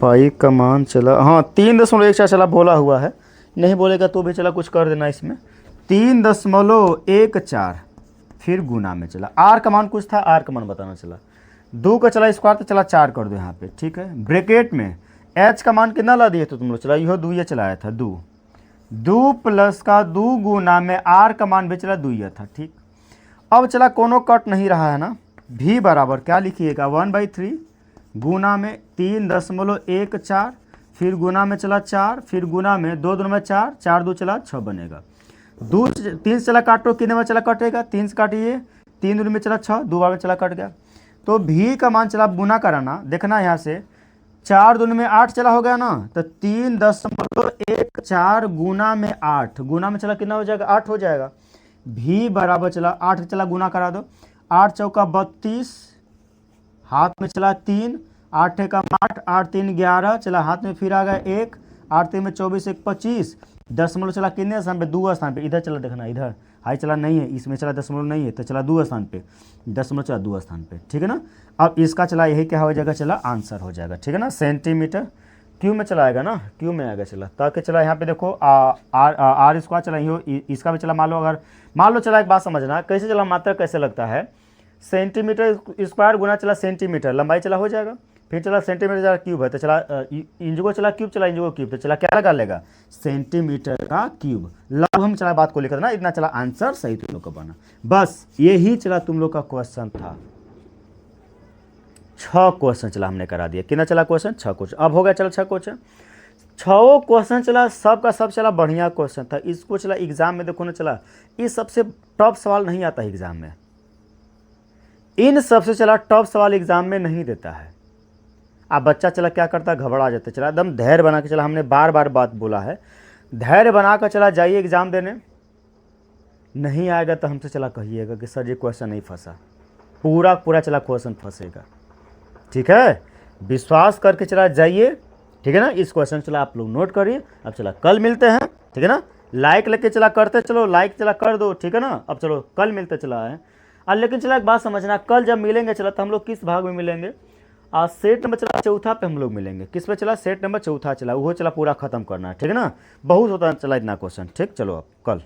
पाई का मान चला हाँ 3.14 चला बोला हुआ है, नहीं बोलेगा तो भी चला कुछ कर देना इसमें 3.14 फिर गुना में चला, आर का मान कुछ था, आर का मान बताना चला, 2 का चला स्क्वायर तो चला 4 कर दो यहाँ पे, ठीक है। ब्रैकेट में एच का मान कितना ला दिए तो तुम लोग, चला यह 2 ये चलाया था, 2 प्लस का 2 गुना में आर का मान भी चला 2 ये था, ठीक। अब चला कोनो कट नहीं रहा है ना, भी बराबर क्या लिखिएगा 1/3 गुना में 3.14 फिर गुना में चला 4 फिर गुना में 2 2 में 4 4 2 चला 6 बनेगा, 3 से चला काटो कितने में चला कटेगा 3 से काटिए 3 2 में चला 6 2 बार में चला कट गया, तो भी का मान चला गुना कराना, देखना यहाँ से 4 2 में 8 चला हो गया ना, तो 3.14 गुना में 8 गुना में चला कितना हो जाएगा 8 हो जाएगा, भी बराबर चला 8 चला गुना करा दो, 8 चौका 32 हाथ में चला 3 8 का 8 8 3 11 चला हाथ में फिर आ गया 1 8 3 में 24 1 25 दशमलव चला कितने स्थान पे 2 स्थान पे, इधर चला देखना इधर हाई चला नहीं है, इसमें चला दशमलव नहीं है तो चला 2 स्थान पे, दशमलव चला 2 स्थान पे, ठीक है ना। अब इसका चला यही क्या हो जाएगा चला आंसर हो जाएगा, ठीक है ना। सेंटीमीटर क्यू में चला आएगा ना, क्यू में आएगा चला, ताकि चला यहाँ पे देखो आर स्क्वायर चला इसका भी चला मान लो चला एक बात समझना कैसे चला मात्रा कैसे लगता है, सेंटीमीटर स्क्वायर गुना चला सेंटीमीटर लंबाई चला हो जाएगा, फिर चला सेंटीमीटर चला क्यूब है तो चला इंजो चला क्यूब चला इंजो क्यूब तो चला क्या लगा लेगा सेंटीमीटर का क्यूब, लब हम चला बात को लेकर ना इतना चला आंसर सही तुम लोग का बना, बस यही चला तुम लोग का क्वेश्चन था। 6 क्वेश्चन चला हमने करा दिया, कितना चला क्वेश्चन 6 क्वेश्चन, अब हो गया चला 6 क्वेश्चन, 6 क्वेश्चन चला सब का सब चला बढ़िया क्वेश्चन था, इसको चला एग्जाम में देखो ना चला इस सबसे टॉप सवाल नहीं आता एग्जाम में, इन सबसे चला टॉप सवाल एग्जाम में नहीं देता है। अब बच्चा चला क्या करता घबरा जाता है, चला एकदम धैर्य बना के चला, हमने बार बार बात बोला है धैर्य बना कर चला जाइए एग्जाम देने, नहीं आएगा तो हमसे चला कहिएगा कि सर ये क्वेश्चन नहीं फंसा, पूरा चला क्वेश्चन फंसेगा, ठीक है। विश्वास करके चला जाइए, ठीक है ना। इस क्वेश्चन चला आप लोग नोट करिए, अब चला कल मिलते हैं, ठीक है ना। लाइक लेके चला करते चलो, लाइक चला कर दो, ठीक है ना। अब चलो कल मिलते चला है, लेकिन चला एक बात समझना, कल जब मिलेंगे चला तो हम लोग किस भाग में मिलेंगे, आज सेट नंबर चला 4 पे हम लोग मिलेंगे, किस पे चला सेट नंबर 4 चला, वो चला पूरा खत्म करना है, ठीक है ना। बहुत होता चला इतना क्वेश्चन, ठीक। चलो अब कल